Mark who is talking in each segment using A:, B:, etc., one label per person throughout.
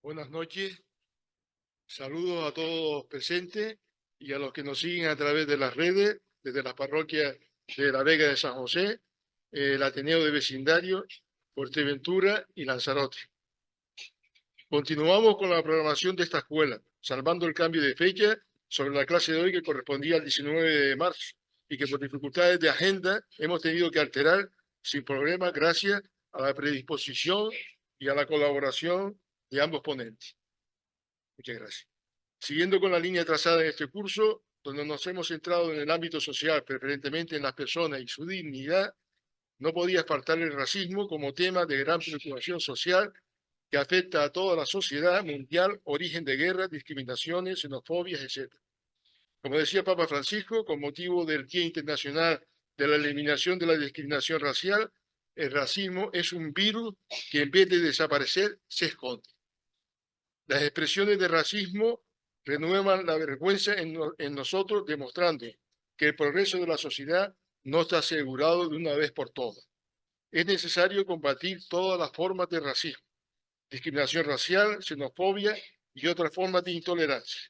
A: Buenas noches, saludos a todos presentes y a los que nos siguen a través de las redes, desde las parroquias de La Vega de San José, el Ateneo de Vecindario, Fuerteventura y Lanzarote. Continuamos con la programación de esta escuela, salvando el cambio de fecha sobre la clase de hoy que correspondía al 19 de marzo y que por dificultades de agenda hemos tenido que alterar sin problema gracias a la predisposición y a la colaboración de ambos ponentes. Muchas gracias. Siguiendo con la línea trazada en este curso, donde nos hemos centrado en el ámbito social, preferentemente en las personas y su dignidad, no podía faltar el racismo como tema de gran preocupación social que afecta a toda la sociedad mundial, origen de guerras, discriminaciones, xenofobias, etc. Como decía Papa Francisco, con motivo del Día Internacional de la Eliminación de la Discriminación Racial, el racismo es un virus que en vez de desaparecer, se esconde. Las expresiones de racismo renuevan la vergüenza en nosotros, demostrando que el progreso de la sociedad no está asegurado de una vez por todas. Es necesario combatir todas las formas de racismo, discriminación racial, xenofobia y otras formas de intolerancia.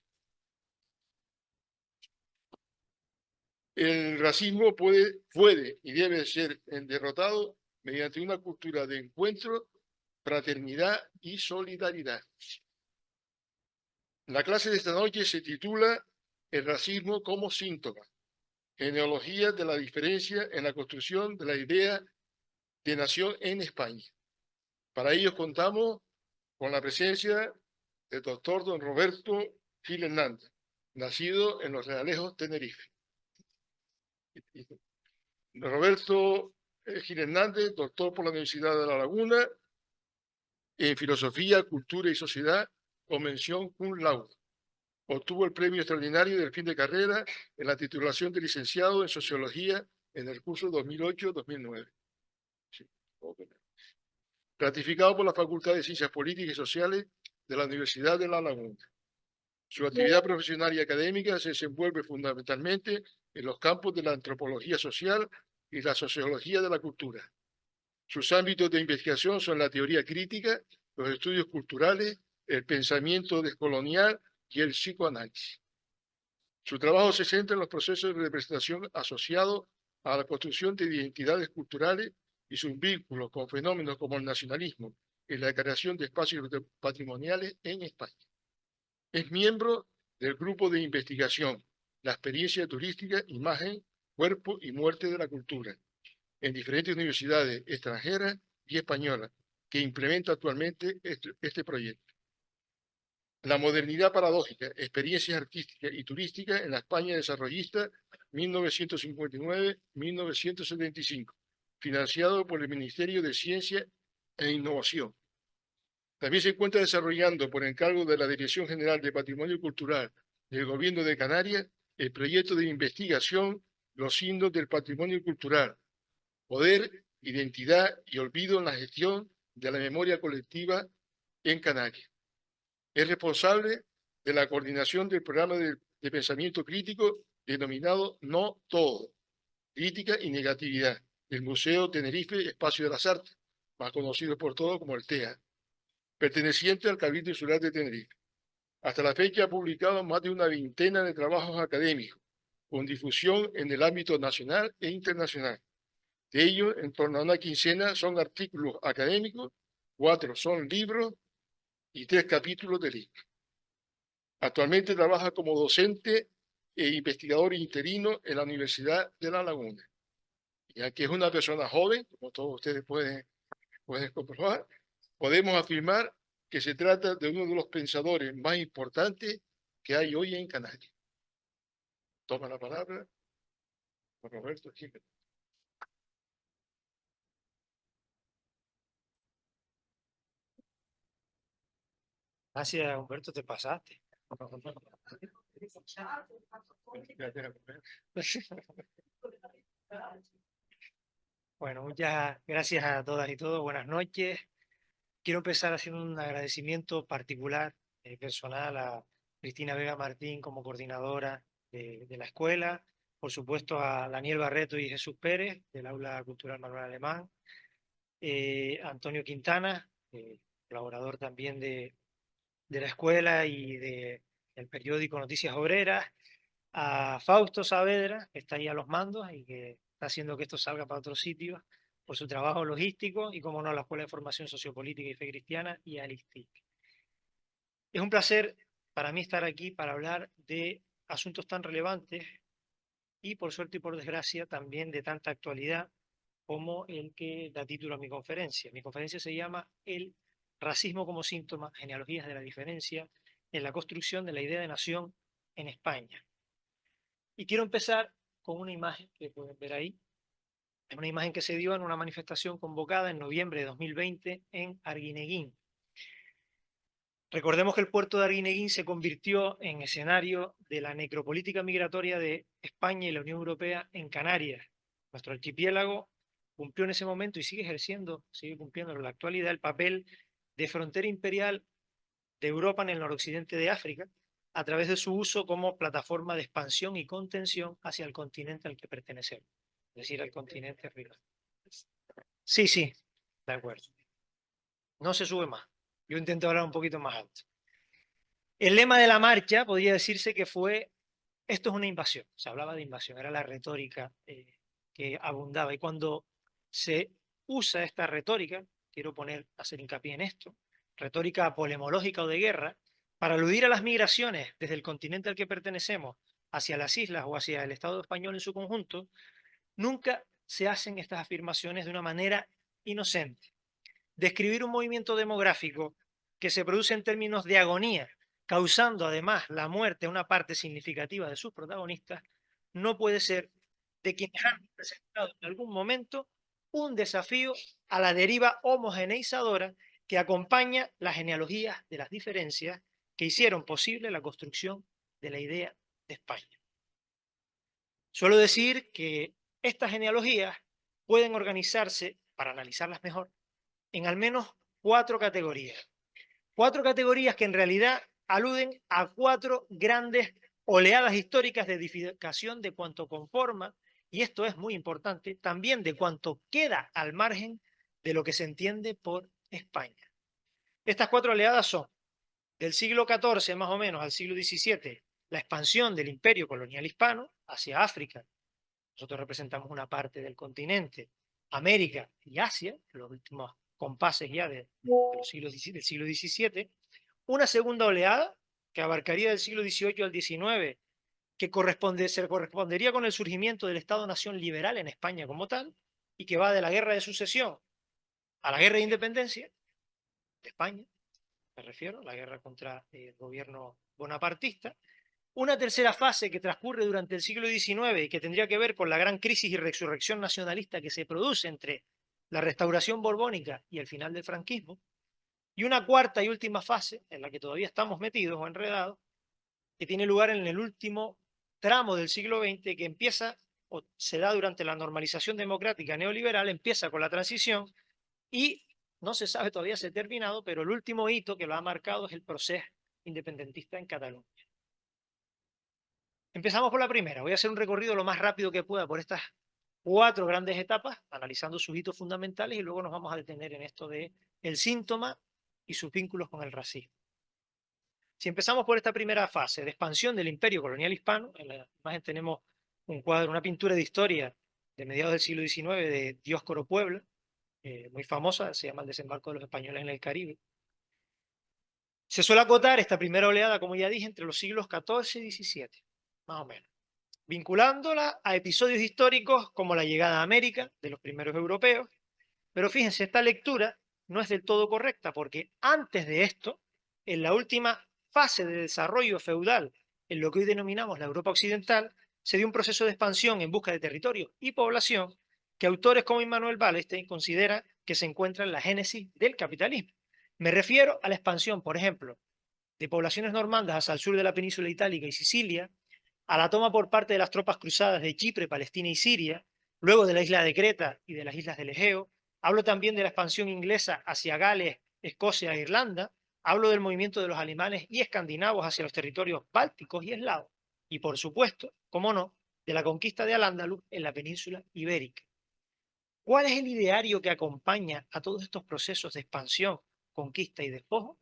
A: El racismo puede y debe ser derrotado mediante una cultura de encuentro, fraternidad y solidaridad. La clase de esta noche se titula El racismo como síntoma, genealogía de la diferencia en la construcción de la idea de nación en España. Para ello contamos con la presencia del doctor don Roberto Gil Hernández, nacido en Los Realejos, Tenerife. Don Roberto Gil Hernández, doctor por la Universidad de La Laguna en Filosofía, Cultura y Sociedad, con mención cum laude. Obtuvo el premio extraordinario del fin de carrera en la titulación de licenciado en Sociología en el curso 2008-2009. Sí. Ratificado por la Facultad de Ciencias Políticas y Sociales de la Universidad de La Laguna. Su actividad profesional y académica se desenvuelve fundamentalmente en los campos de la antropología social y la sociología de la cultura. Sus ámbitos de investigación son la teoría crítica, los estudios culturales, el pensamiento descolonial y el psicoanálisis. Su trabajo se centra en los procesos de representación asociados a la construcción de identidades culturales y sus vínculos con fenómenos como el nacionalismo y la creación de espacios patrimoniales en España. Es miembro del grupo de investigación La experiencia turística, imagen, cuerpo y muerte de la cultura, en diferentes universidades extranjeras y españolas, que implementa actualmente este proyecto. La modernidad paradójica, experiencias artísticas y turísticas en la España desarrollista 1959-1975, financiado por el Ministerio de Ciencia e Innovación. También se encuentra desarrollando, por encargo de la Dirección General de Patrimonio Cultural del Gobierno de Canarias, el proyecto de investigación Los signos del patrimonio cultural, poder, identidad y olvido en la gestión de la memoria colectiva en Canarias. Es responsable de la coordinación del programa de pensamiento crítico denominado No Todo, Crítica y Negatividad, del Museo Tenerife Espacio de las Artes, más conocido por todos como el TEA, perteneciente al Cabildo Insular de Tenerife. Hasta la fecha ha publicado más de una veintena de trabajos académicos, con difusión en el ámbito nacional e internacional. De ellos, en torno a una quincena son artículos académicos, 4 son libros y 3 capítulos de libros. Actualmente trabaja como docente e investigador interino en la Universidad de La Laguna. Y aunque es una persona joven, como todos ustedes pueden comprobar, podemos afirmar que se trata de uno de los pensadores más importantes que hay hoy en Canarias. Toma la palabra Roberto Jiménez.
B: Gracias, Humberto, te pasaste. Bueno, muchas gracias a todas y todos. Buenas noches. Quiero empezar haciendo un agradecimiento particular, personal, a Cristina Vega Martín como coordinadora de la escuela, por supuesto a Daniel Barreto y Jesús Pérez del Aula Cultural Manuel Alemán, Antonio Quintana, colaborador también de la escuela y del periódico Noticias Obreras, a Fausto Saavedra, que está ahí a los mandos y que está haciendo que esto salga para otros sitios, por su trabajo logístico y, como no, a la Escuela de Formación Sociopolítica y Fe Cristiana y al ISTIC. Es un placer para mí estar aquí para hablar de asuntos tan relevantes y, por suerte y por desgracia, también de tanta actualidad como el que da título a mi conferencia. Mi conferencia se llama El racismo como síntoma, genealogías de la diferencia en la construcción de la idea de nación en España. Y quiero empezar con una imagen que pueden ver ahí. Es una imagen que se dio en una manifestación convocada en noviembre de 2020 en Arguineguín. Recordemos que el puerto de Arguineguín se convirtió en escenario de la necropolítica migratoria de España y la Unión Europea en Canarias. Nuestro archipiélago cumplió en ese momento y sigue cumpliendo en la actualidad el papel de frontera imperial de Europa en el noroccidente de África, a través de su uso como plataforma de expansión y contención hacia el continente al que pertenecemos, es decir, al continente africano. Sí, sí, de acuerdo. No se sube más. Yo intento hablar un poquito más alto. El lema de la marcha podría decirse que fue: esto es una invasión. Se hablaba de invasión, era la retórica que abundaba. Y cuando se usa esta retórica, quiero hacer hincapié en esto, retórica polemológica o de guerra, para aludir a las migraciones desde el continente al que pertenecemos hacia las islas o hacia el Estado español en su conjunto, nunca se hacen estas afirmaciones de una manera inocente. Describir un movimiento demográfico que se produce en términos de agonía, causando además la muerte a una parte significativa de sus protagonistas, no puede ser de quienes han presentado en algún momento un desafío a la deriva homogeneizadora que acompaña las genealogías de las diferencias que hicieron posible la construcción de la idea de España. Suelo decir que estas genealogías pueden organizarse, para analizarlas mejor, en al menos 4 categorías. 4 categorías que en realidad aluden a 4 grandes oleadas históricas de edificación de cuanto conforma, y esto es muy importante, también de cuanto queda al margen de lo que se entiende por España. Estas 4 oleadas son: del siglo XIV más o menos al siglo XVII, la expansión del imperio colonial hispano hacia África. Nosotros representamos una parte del continente, América y Asia, los últimos compases ya del siglo XVII. Una segunda oleada que abarcaría del siglo XVIII al XIX, que se correspondería con el surgimiento del Estado-Nación liberal en España como tal, y que va de la Guerra de Sucesión a la Guerra de Independencia de España, me refiero, la guerra contra el gobierno bonapartista. Una tercera fase que transcurre durante el siglo XIX y que tendría que ver con la gran crisis y resurrección nacionalista que se produce entre la restauración borbónica y el final del franquismo. Y una cuarta y última fase, en la que todavía estamos metidos o enredados, que tiene lugar en el último tramo del siglo XX, que empieza o se da durante la normalización democrática neoliberal, empieza con la transición y no se sabe todavía si ha terminado, pero el último hito que lo ha marcado es el proceso independentista en Cataluña. Empezamos por la primera. Voy a hacer un recorrido lo más rápido que pueda por estas 4 grandes etapas, analizando sus hitos fundamentales, y luego nos vamos a detener en esto de el síntoma y sus vínculos con el racismo. Si empezamos por esta primera fase de expansión del imperio colonial hispano, en la imagen tenemos un cuadro, una pintura de historia de mediados del siglo XIX de Dioscoro Puebla, muy famosa, se llama El desembarco de los españoles en el Caribe. Se suele acotar esta primera oleada, como ya dije, entre los siglos XIV y XVII, más o menos, vinculándola a episodios históricos como la llegada a América de los primeros europeos. Pero fíjense, esta lectura no es del todo correcta, porque antes de esto, en la última fase de desarrollo feudal, en lo que hoy denominamos la Europa occidental, se dio un proceso de expansión en busca de territorio y población que autores como Immanuel Wallerstein consideran que se encuentra en la génesis del capitalismo. Me refiero a la expansión, por ejemplo, de poblaciones normandas hacia el sur de la península itálica y Sicilia, a la toma por parte de las tropas cruzadas de Chipre, Palestina y Siria, luego de la isla de Creta y de las islas del Egeo. Hablo también de la expansión inglesa hacia Gales, Escocia e Irlanda. Hablo del movimiento de los alemanes y escandinavos hacia los territorios bálticos y eslavos. Y por supuesto, cómo no, de la conquista de Al-Ándalus en la península ibérica. ¿Cuál es el ideario que acompaña a todos estos procesos de expansión, conquista y despojo?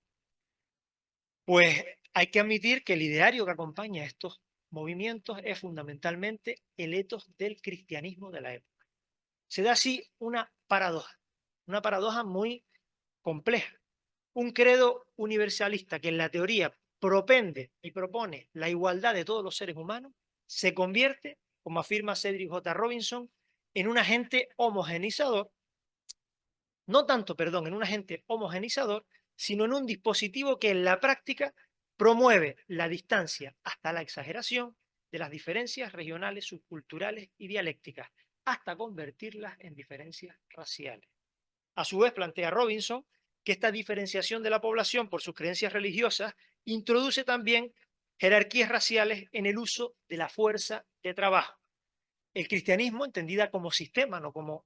B: Pues hay que admitir que el ideario que acompaña estos movimientos es fundamentalmente el etos del cristianismo de la época. Se da así una paradoja muy compleja. Un credo universalista que en la teoría propende y propone la igualdad de todos los seres humanos, se convierte, como afirma Cedric J. Robinson, en un agente homogenizador, no tanto, perdón, en un agente homogenizador, sino en un dispositivo que en la práctica promueve la distancia hasta la exageración de las diferencias regionales, subculturales y dialécticas, hasta convertirlas en diferencias raciales. A su vez, plantea Robinson que esta diferenciación de la población por sus creencias religiosas introduce también jerarquías raciales en el uso de la fuerza de trabajo. El cristianismo, entendida como sistema, no como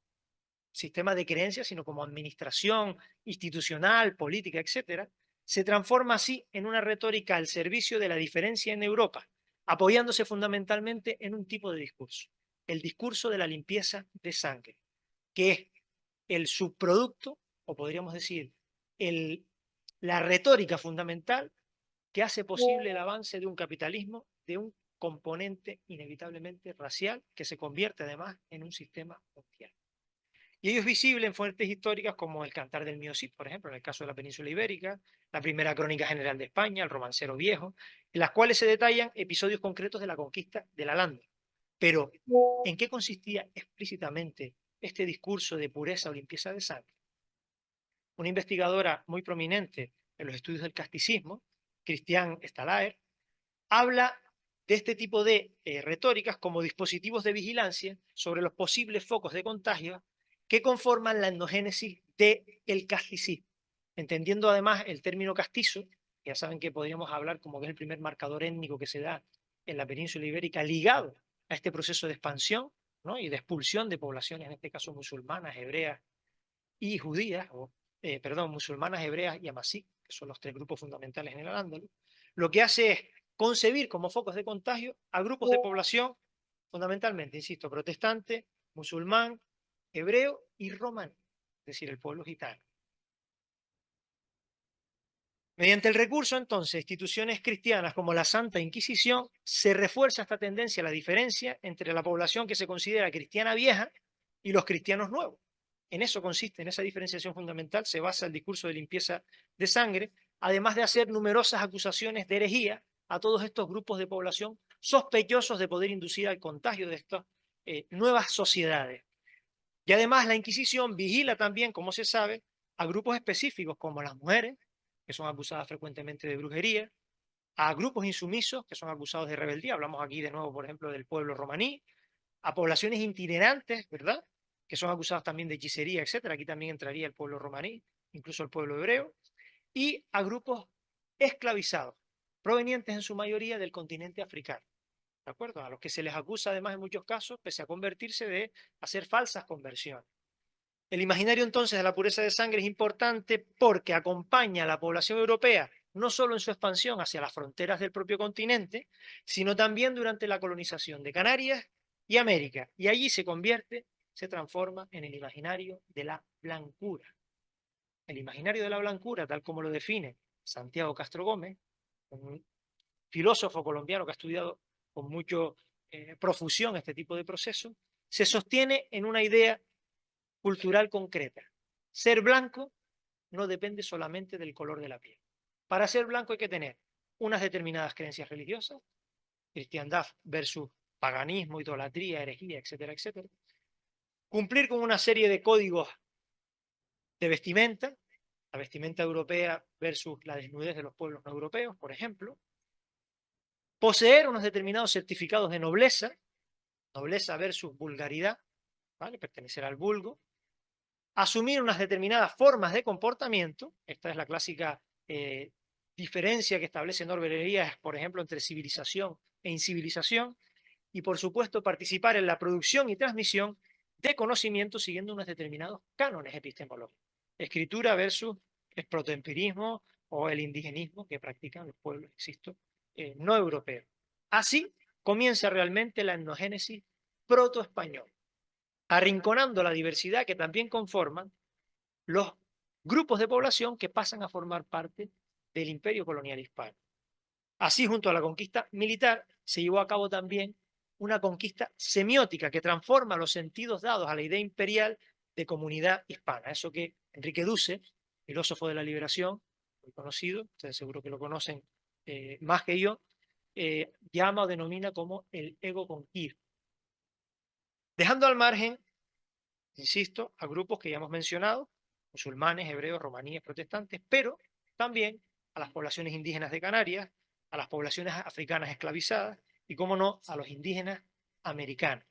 B: sistema de creencias, sino como administración institucional, política, etcétera, se transforma así en una retórica al servicio de la diferencia en Europa, apoyándose fundamentalmente en un tipo de discurso, el discurso de la limpieza de sangre, que es el subproducto, o podríamos decir, el, la retórica fundamental que hace posible el avance de un capitalismo, de un componente inevitablemente racial, que se convierte además en un sistema mundial. Y ello es visible en fuentes históricas como el Cantar del Mío Cid, por ejemplo, en el caso de la península ibérica, la primera Crónica General de España, el Romancero Viejo, en las cuales se detallan episodios concretos de la conquista de la Landa. Pero, ¿en qué consistía explícitamente este discurso de pureza o limpieza de sangre? Una investigadora muy prominente en los estudios del casticismo, Christiane Stalaer, habla de este tipo de retóricas como dispositivos de vigilancia sobre los posibles focos de contagio que conforman la endogénesis del casticismo. Entendiendo además el término castizo, ya saben que podríamos hablar como que es el primer marcador étnico que se da en la península ibérica ligado a este proceso de expansión, ¿no?, y de expulsión de poblaciones, en este caso musulmanas, hebreas y judías, perdón, musulmanas, hebreas y amasí, que son los tres grupos fundamentales en el Al-Ándalus, lo que hace es concebir como focos de contagio a grupos de población fundamentalmente, insisto, protestante, musulmán, hebreo y romaní, es decir, el pueblo gitano. Mediante el recurso, entonces, de instituciones cristianas como la Santa Inquisición, se refuerza esta tendencia a la diferencia entre la población que se considera cristiana vieja y los cristianos nuevos. En eso consiste, en esa diferenciación fundamental, se basa el discurso de limpieza de sangre, además de hacer numerosas acusaciones de herejía a todos estos grupos de población sospechosos de poder inducir al contagio de estas nuevas sociedades. Y además la Inquisición vigila también, como se sabe, a grupos específicos como las mujeres, que son acusadas frecuentemente de brujería, a grupos insumisos, que son acusados de rebeldía, hablamos aquí de nuevo, por ejemplo, del pueblo romaní, a poblaciones itinerantes, ¿verdad?, que son acusados también de hechicería, etcétera. Aquí también entraría el pueblo romaní, incluso el pueblo hebreo, y a grupos esclavizados, provenientes en su mayoría del continente africano, ¿de acuerdo? A los que se les acusa además en muchos casos, pese a convertirse, de hacer falsas conversiones. El imaginario entonces de la pureza de sangre es importante porque acompaña a la población europea no solo en su expansión hacia las fronteras del propio continente, sino también durante la colonización de Canarias y América. Y allí se convierte, se transforma en el imaginario de la blancura. El imaginario de la blancura, tal como lo define Santiago Castro Gómez, un filósofo colombiano que ha estudiado con mucha profusión este tipo de procesos, se sostiene en una idea cultural concreta. Ser blanco no depende solamente del color de la piel. Para ser blanco hay que tener unas determinadas creencias religiosas, cristiandad versus paganismo, idolatría, herejía, etcétera, etcétera. Cumplir con una serie de códigos de vestimenta, la vestimenta europea versus la desnudez de los pueblos no europeos, por ejemplo. Poseer unos determinados certificados de nobleza, nobleza versus vulgaridad, ¿vale?, pertenecer al vulgo. Asumir unas determinadas formas de comportamiento, esta es la clásica diferencia que establece Norbert Elias, por ejemplo, entre civilización e incivilización, y por supuesto participar en la producción y transmisión de conocimiento siguiendo unos determinados cánones epistemológicos. Escritura versus el protoempirismo o el indigenismo que practican los pueblos, insisto, no europeos. Así comienza realmente la etnogénesis protoespañola, arrinconando la diversidad que también conforman los grupos de población que pasan a formar parte del imperio colonial hispano. Así, junto a la conquista militar, se llevó a cabo también una conquista semiótica que transforma los sentidos dados a la idea imperial de comunidad hispana. Eso que Enrique Duce, filósofo de la liberación, muy conocido, ustedes seguro que lo conocen más que yo, llama o denomina como el ego conquir. Dejando al margen, insisto, a grupos que ya hemos mencionado, musulmanes, hebreos, romaníes, protestantes, pero también a las poblaciones indígenas de Canarias, a las poblaciones africanas esclavizadas y, cómo no, a los indígenas americanos.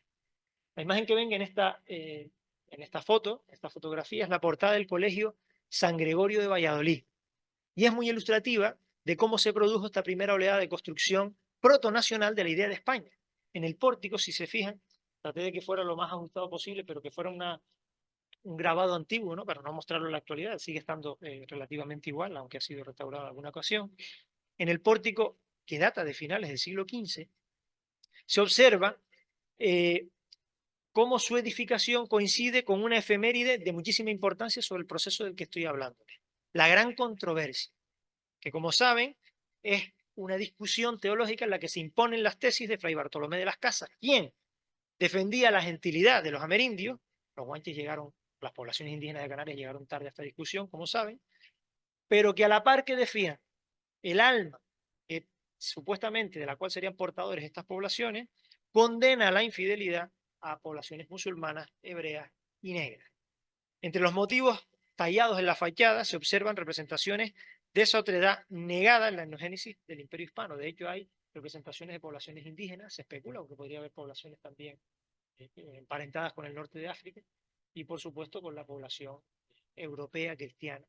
B: La imagen que ven en esta foto, esta fotografía, es la portada del Colegio San Gregorio de Valladolid y es muy ilustrativa de cómo se produjo esta primera oleada de construcción protonacional de la idea de España. En el pórtico, si se fijan, traté de que fuera lo más ajustado posible, pero que fuera un grabado antiguo, ¿no? Para no mostrarlo en la actualidad, sigue estando relativamente igual, aunque ha sido restaurado en alguna ocasión. En el pórtico, que data de finales del siglo XV, se observa cómo su edificación coincide con una efeméride de muchísima importancia sobre el proceso del que estoy hablando. La gran controversia, que como saben es una discusión teológica en la que se imponen las tesis de Fray Bartolomé de las Casas, quien defendía la gentilidad de los amerindios. Los guanches llegaron, las poblaciones indígenas de Canarias llegaron tarde a esta discusión, como saben, pero que a la par que decían el alma supuestamente de la cual serían portadores estas poblaciones, condena a la infidelidad a poblaciones musulmanas, hebreas y negras. Entre los motivos tallados en la fachada se observan representaciones de esa otredad negada en la etnogénesis del Imperio Hispano. De hecho, hay representaciones de poblaciones indígenas, se especula, aunque podría haber poblaciones también emparentadas con el norte de África, y por supuesto con la población europea cristiana,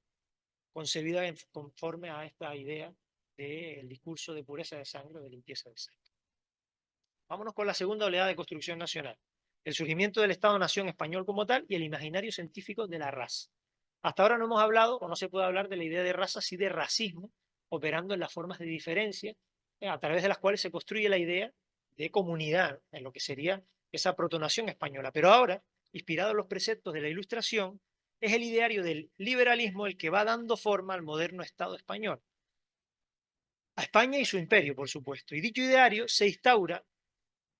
B: concebida conforme a esta idea del discurso de pureza de sangre o de limpieza de sangre. Vámonos con la segunda oleada de construcción nacional, el surgimiento del Estado-Nación español como tal y el imaginario científico de la raza. Hasta ahora no hemos hablado, o no se puede hablar de la idea de raza, sí de racismo, operando en las formas de diferencia, a través de las cuales se construye la idea de comunidad, en lo que sería esa protonación española. Pero ahora, inspirado en los preceptos de la Ilustración, es el ideario del liberalismo el que va dando forma al moderno Estado español. A España y su imperio, por supuesto. Y dicho ideario se instaura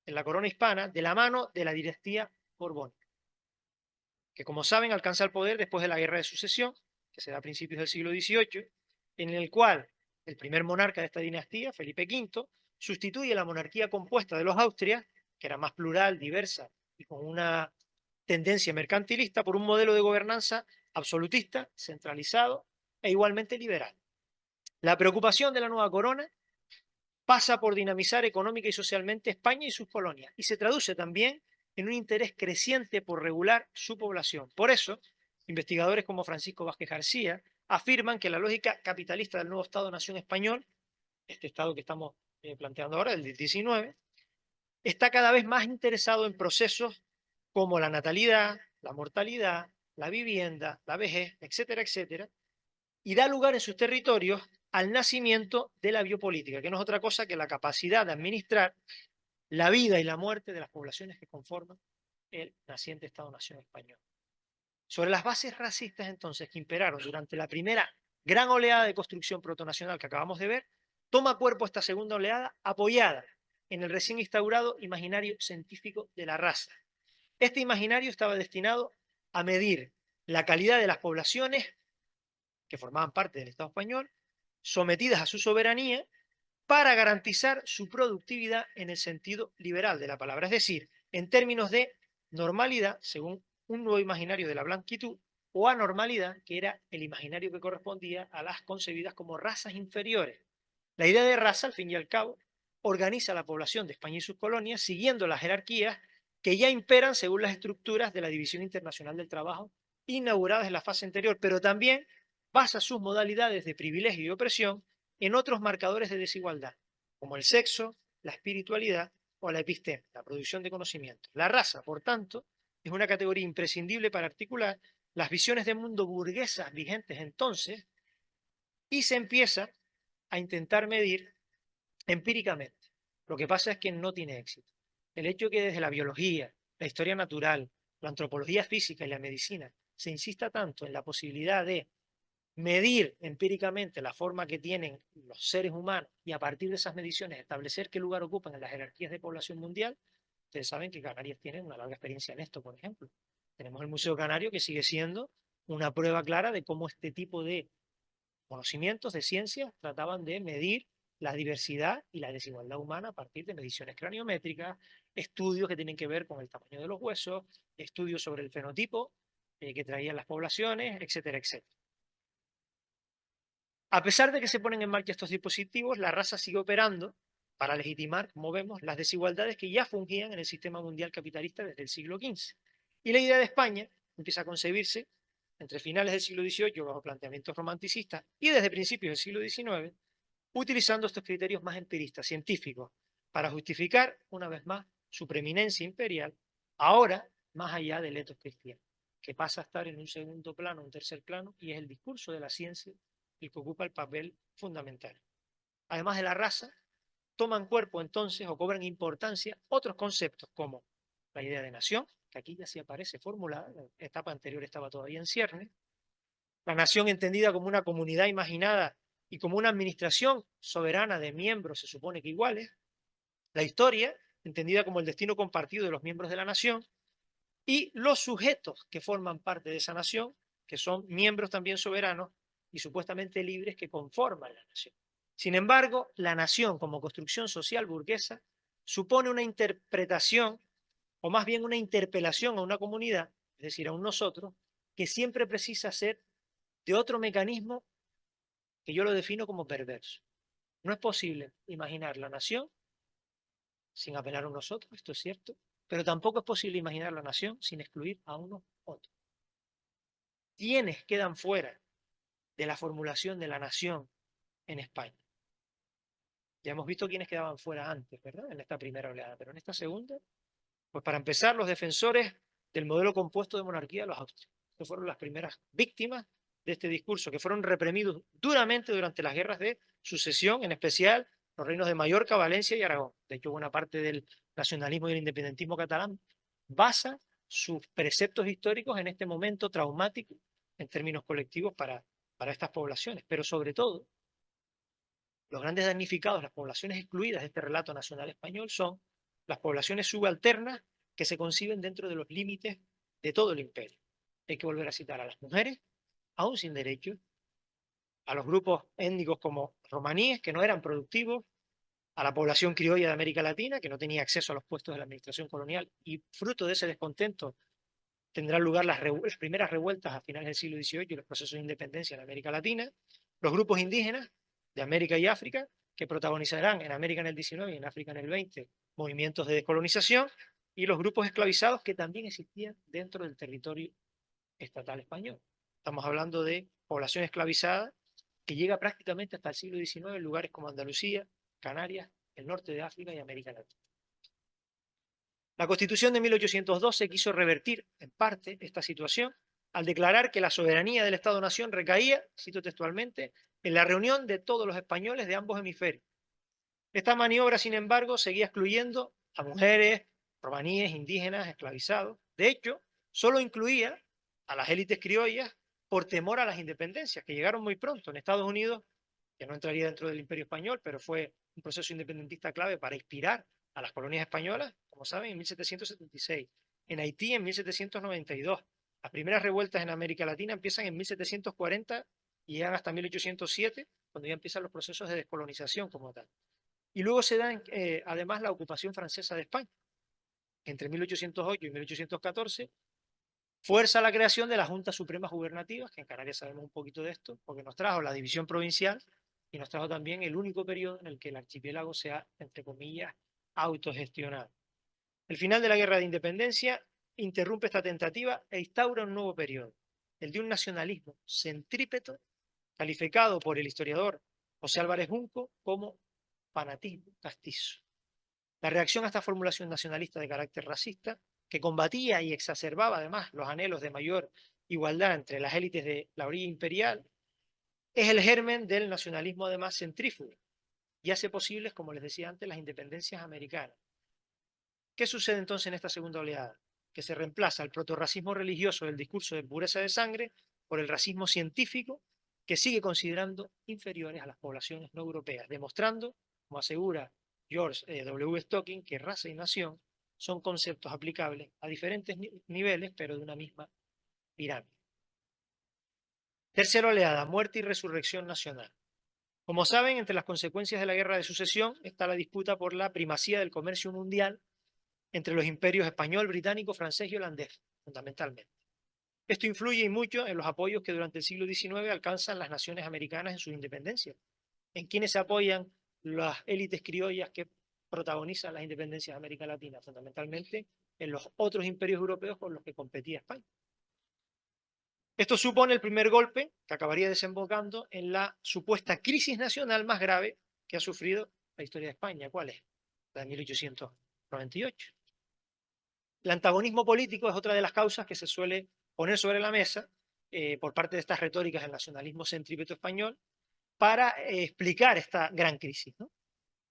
B: en la corona hispana de la mano de la dinastía borbónica, que como saben alcanza el poder después de la Guerra de Sucesión, que se da a principios del siglo XVIII, en el cual el primer monarca de esta dinastía, Felipe V, sustituye la monarquía compuesta de los Austrias, que era más plural, diversa y con una tendencia mercantilista, por un modelo de gobernanza absolutista, centralizado e igualmente liberal. La preocupación de la nueva corona pasa por dinamizar económica y socialmente España y sus colonias, y se traduce también en un interés creciente por regular su población. Por eso, investigadores como Francisco Vázquez García afirman que la lógica capitalista del nuevo Estado-Nación español, este Estado que estamos planteando ahora, el del 19, está cada vez más interesado en procesos como la natalidad, la mortalidad, la vivienda, la vejez, etcétera, etcétera, y da lugar en sus territorios al nacimiento de la biopolítica, que no es otra cosa que la capacidad de administrar la vida y la muerte de las poblaciones que conforman el naciente Estado-Nación español. Sobre las bases racistas entonces que imperaron durante la primera gran oleada de construcción protonacional que acabamos de ver, toma cuerpo esta segunda oleada apoyada en el recién instaurado imaginario científico de la raza. Este imaginario estaba destinado a medir la calidad de las poblaciones que formaban parte del Estado español, sometidas a su soberanía, para garantizar su productividad en el sentido liberal de la palabra, es decir, en términos de normalidad, según un nuevo imaginario de la blanquitud, o anormalidad, que era el imaginario que correspondía a las concebidas como razas inferiores. La idea de raza, al fin y al cabo, organiza la población de España y sus colonias siguiendo las jerarquías que ya imperan según las estructuras de la División Internacional del Trabajo inauguradas en la fase anterior, pero también basa sus modalidades de privilegio y opresión en otros marcadores de desigualdad, como el sexo, la espiritualidad o la episteme, la producción de conocimiento. La raza, por tanto, es una categoría imprescindible para articular las visiones de mundo burguesas vigentes entonces y se empieza a intentar medir empíricamente. Lo que pasa es que no tiene éxito. El hecho de que desde la biología, la historia natural, la antropología física y la medicina se insista tanto en la posibilidad de medir empíricamente la forma que tienen los seres humanos y a partir de esas mediciones establecer qué lugar ocupan en las jerarquías de población mundial. Ustedes saben que Canarias tiene una larga experiencia en esto, por ejemplo. Tenemos el Museo Canario, que sigue siendo una prueba clara de cómo este tipo de conocimientos de ciencias trataban de medir la diversidad y la desigualdad humana a partir de mediciones craniométricas, estudios que tienen que ver con el tamaño de los huesos, estudios sobre el fenotipo que traían las poblaciones, etcétera, etcétera. A pesar de que se ponen en marcha estos dispositivos, la raza sigue operando para legitimar, como vemos, las desigualdades que ya fungían en el sistema mundial capitalista desde el siglo XV. Y la idea de España empieza a concebirse entre finales del siglo XVIII bajo planteamientos romanticistas y desde principios del siglo XIX, utilizando estos criterios más empiristas, científicos, para justificar, una vez más, su preeminencia imperial, ahora más allá del etos cristiano, que pasa a estar en un segundo plano, un tercer plano, y es el discurso de la ciencia el que ocupa el papel fundamental. Además de la raza, toman cuerpo entonces o cobran importancia otros conceptos como la idea de nación, que aquí ya sí aparece formulada, la etapa anterior estaba todavía en ciernes, la nación entendida como una comunidad imaginada y como una administración soberana de miembros, se supone que iguales, la historia, entendida como el destino compartido de los miembros de la nación, y los sujetos que forman parte de esa nación, que son miembros también soberanos y supuestamente libres que conforman la nación. Sin embargo, la nación como construcción social burguesa supone una interpretación, o más bien una interpelación a una comunidad, es decir, a un nosotros, que siempre precisa ser de otro mecanismo que yo lo defino como perverso. No es posible imaginar la nación sin apelar a un nosotros, esto es cierto, pero tampoco es posible imaginar la nación sin excluir a unos otros. ¿Quiénes quedan fuera de la formulación de la nación en España? Ya hemos visto quiénes quedaban fuera antes, ¿verdad? En esta primera oleada, pero en esta segunda, pues para empezar, los defensores del modelo compuesto de monarquía, los austrias, que fueron las primeras víctimas de este discurso, que fueron reprimidos duramente durante las guerras de sucesión, en especial los reinos de Mallorca, Valencia y Aragón. De hecho, buena parte del nacionalismo y el independentismo catalán basa sus preceptos históricos en este momento traumático en términos colectivos para estas poblaciones, pero sobre todo los grandes damnificados, las poblaciones excluidas de este relato nacional español son las poblaciones subalternas que se conciben dentro de los límites de todo el imperio. Hay que volver a citar a las mujeres, aún sin derechos, a los grupos étnicos como romaníes, que no eran productivos, a la población criolla de América Latina, que no tenía acceso a los puestos de la administración colonial, y fruto de ese descontento tendrán lugar las primeras revueltas a finales del siglo XVIII y los procesos de independencia en América Latina, los grupos indígenas de América y África, que protagonizarán en América en el XIX y en África en el XX movimientos de descolonización, y los grupos esclavizados que también existían dentro del territorio estatal español. Estamos hablando de población esclavizada que llega prácticamente hasta el siglo XIX en lugares como Andalucía, Canarias, el norte de África y América Latina. La Constitución de 1812 quiso revertir, en parte, esta situación al declarar que la soberanía del Estado-Nación recaía, cito textualmente, en la reunión de todos los españoles de ambos hemisferios. Esta maniobra, sin embargo, seguía excluyendo a mujeres, romaníes, indígenas, esclavizados. De hecho, solo incluía a las élites criollas por temor a las independencias, que llegaron muy pronto. En Estados Unidos, que no entraría dentro del Imperio Español, pero fue un proceso independentista clave para inspirar a las colonias españolas, como saben, en 1776. En Haití, en 1792. Las primeras revueltas en América Latina empiezan en 1740 y llegan hasta 1807, cuando ya empiezan los procesos de descolonización como tal. Y luego se da, además, la ocupación francesa de España. Entre 1808 y 1814, fuerza la creación de las Juntas Supremas Gubernativas, que en Canarias sabemos un poquito de esto, porque nos trajo la división provincial y nos trajo también el único periodo en el que el archipiélago se ha, entre comillas, autogestionado. El final de la Guerra de Independencia interrumpe esta tentativa e instaura un nuevo periodo, el de un nacionalismo centrípeto, calificado por el historiador José Álvarez Junco como fanatismo castizo. La reacción a esta formulación nacionalista de carácter racista, que combatía y exacerbaba además los anhelos de mayor igualdad entre las élites de la orilla imperial, es el germen del nacionalismo además centrífugo y hace posibles, como les decía antes, las independencias americanas. ¿Qué sucede entonces en esta segunda oleada? Que se reemplaza el protorracismo religioso del discurso de pureza de sangre por el racismo científico que sigue considerando inferiores a las poblaciones no europeas, demostrando, como asegura George W. Stocking, que raza y nación son conceptos aplicables a diferentes niveles, pero de una misma pirámide. Tercera oleada, muerte y resurrección nacional. Como saben, entre las consecuencias de la guerra de sucesión está la disputa por la primacía del comercio mundial entre los imperios español, británico, francés y holandés, fundamentalmente. Esto influye y mucho en los apoyos que durante el siglo XIX alcanzan las naciones americanas en su independencia, en quienes se apoyan las élites criollas que protagonizan las independencias de América Latina, fundamentalmente en los otros imperios europeos con los que competía España. Esto supone el primer golpe que acabaría desembocando en la supuesta crisis nacional más grave que ha sufrido la historia de España. ¿Cuál es? La de 1898. El antagonismo político es otra de las causas que se suele poner sobre la mesa por parte de estas retóricas del nacionalismo centrípeto español para explicar esta gran crisis, ¿no?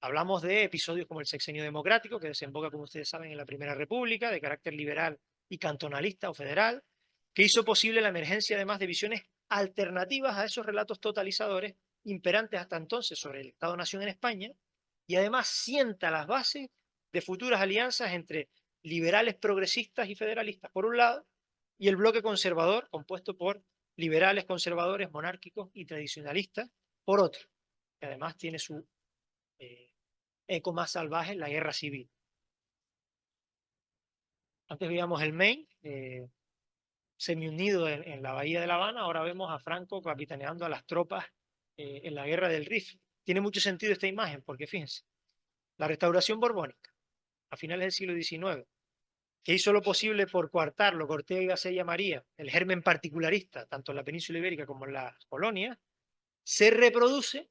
B: Hablamos de episodios como el sexenio democrático, que desemboca, como ustedes saben, en la Primera República, de carácter liberal y cantonalista o federal, que hizo posible la emergencia además de visiones alternativas a esos relatos totalizadores imperantes hasta entonces sobre el Estado-Nación en España, y además sienta las bases de futuras alianzas entre liberales progresistas y federalistas por un lado, y el bloque conservador, compuesto por liberales conservadores, monárquicos y tradicionalistas, por otro, que además tiene su eco más salvaje en la guerra civil. Antes veíamos el Maine, semi-unido en la bahía de La Habana, ahora vemos a Franco capitaneando a las tropas en la guerra del Rif. Tiene mucho sentido esta imagen, porque fíjense, la restauración borbónica, a finales del siglo XIX, que hizo lo posible por coartar lo que Ortega y Gasset llamaría el germen particularista, tanto en la península ibérica como en las colonias, se reproduce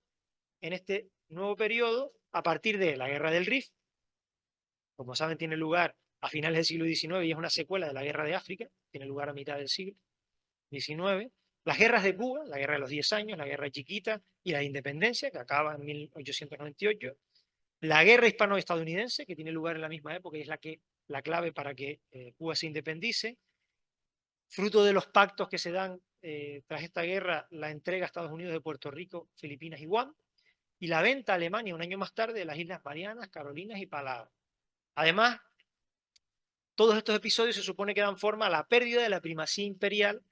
B: en este nuevo periodo a partir de la guerra del Rif. Como saben, tiene lugar a finales del siglo XIX y es una secuela de la guerra de África, tiene lugar a mitad del siglo XIX. Las guerras de Cuba, la guerra de los 10 años, la guerra chiquita y la de independencia, que acaba en 1898. La guerra hispano-estadounidense, que tiene lugar en la misma época y es la clave para que Cuba se independice. Fruto de los pactos que se dan tras esta guerra, la entrega a Estados Unidos de Puerto Rico, Filipinas y Guam, y la venta a Alemania un año más tarde de las Islas Marianas, Carolinas y Palau. Además, todos estos episodios se supone que dan forma a la pérdida de la primacía imperial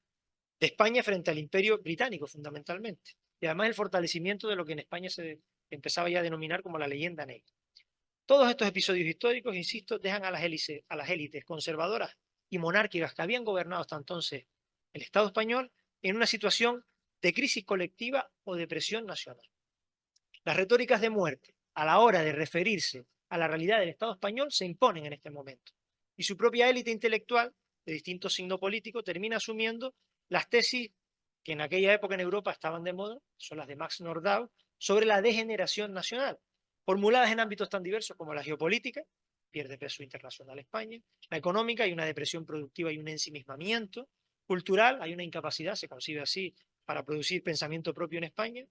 B: de España frente al imperio británico, fundamentalmente. Y además el fortalecimiento de lo que en España se empezaba ya a denominar como la leyenda negra. Todos estos episodios históricos, insisto, dejan a las élites conservadoras y monárquicas que habían gobernado hasta entonces el Estado español en una situación de crisis colectiva o de presión nacional. Las retóricas de muerte, a la hora de referirse a la realidad del Estado español, se imponen en este momento. Y su propia élite intelectual, de distinto signo político, termina asumiendo las tesis que en aquella época en Europa estaban de moda, son las de Max Nordau, sobre la degeneración nacional, formuladas en ámbitos tan diversos como la geopolítica, pierde peso internacional España, la económica, hay una depresión productiva y un ensimismamiento, cultural, hay una incapacidad, se concibe así, para producir pensamiento propio en España,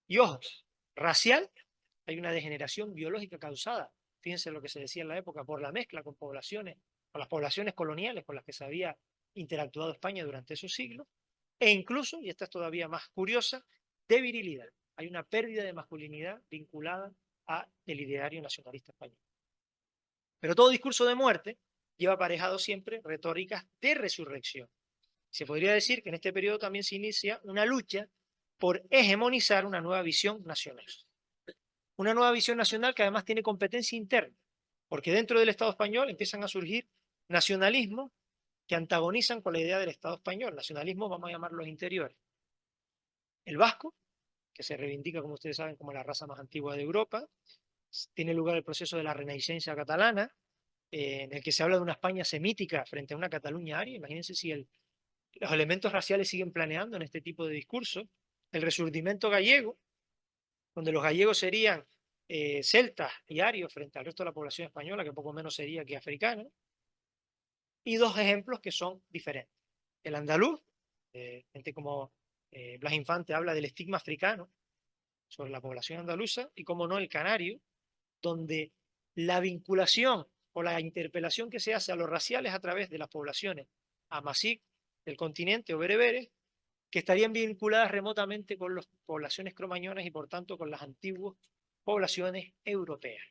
B: y ojos, racial, hay una degeneración biológica causada, fíjense lo que se decía en la época, por la mezcla con las poblaciones coloniales con las que se había interactuado España durante esos siglos, e incluso, y esta es todavía más curiosa, de virilidad. Hay una pérdida de masculinidad vinculada al ideario nacionalista español. Pero todo discurso de muerte lleva aparejado siempre retóricas de resurrección. Se podría decir que en este periodo también se inicia una lucha por hegemonizar una nueva visión nacional. Una nueva visión nacional que además tiene competencia interna, porque dentro del Estado español empiezan a surgir nacionalismos que antagonizan con la idea del Estado español. Nacionalismos, vamos a llamarlos interiores. El vasco, que se reivindica, como ustedes saben, como la raza más antigua de Europa. Tiene lugar el proceso de la Renaixença catalana, en el que se habla de una España semítica frente a una Cataluña aria. Imagínense si los elementos raciales siguen planeando en este tipo de discurso. El resurgimiento gallego, donde los gallegos serían celtas y arios frente al resto de la población española, que poco menos sería que africana. Y dos ejemplos que son diferentes. El andaluz, gente como Blas Infante habla del estigma africano sobre la población andaluza, y como no el canario, donde la vinculación o la interpelación que se hace a los raciales a través de las poblaciones amazigh del continente o bereberes que estarían vinculadas remotamente con las poblaciones cromañonas y por tanto con las antiguas poblaciones europeas.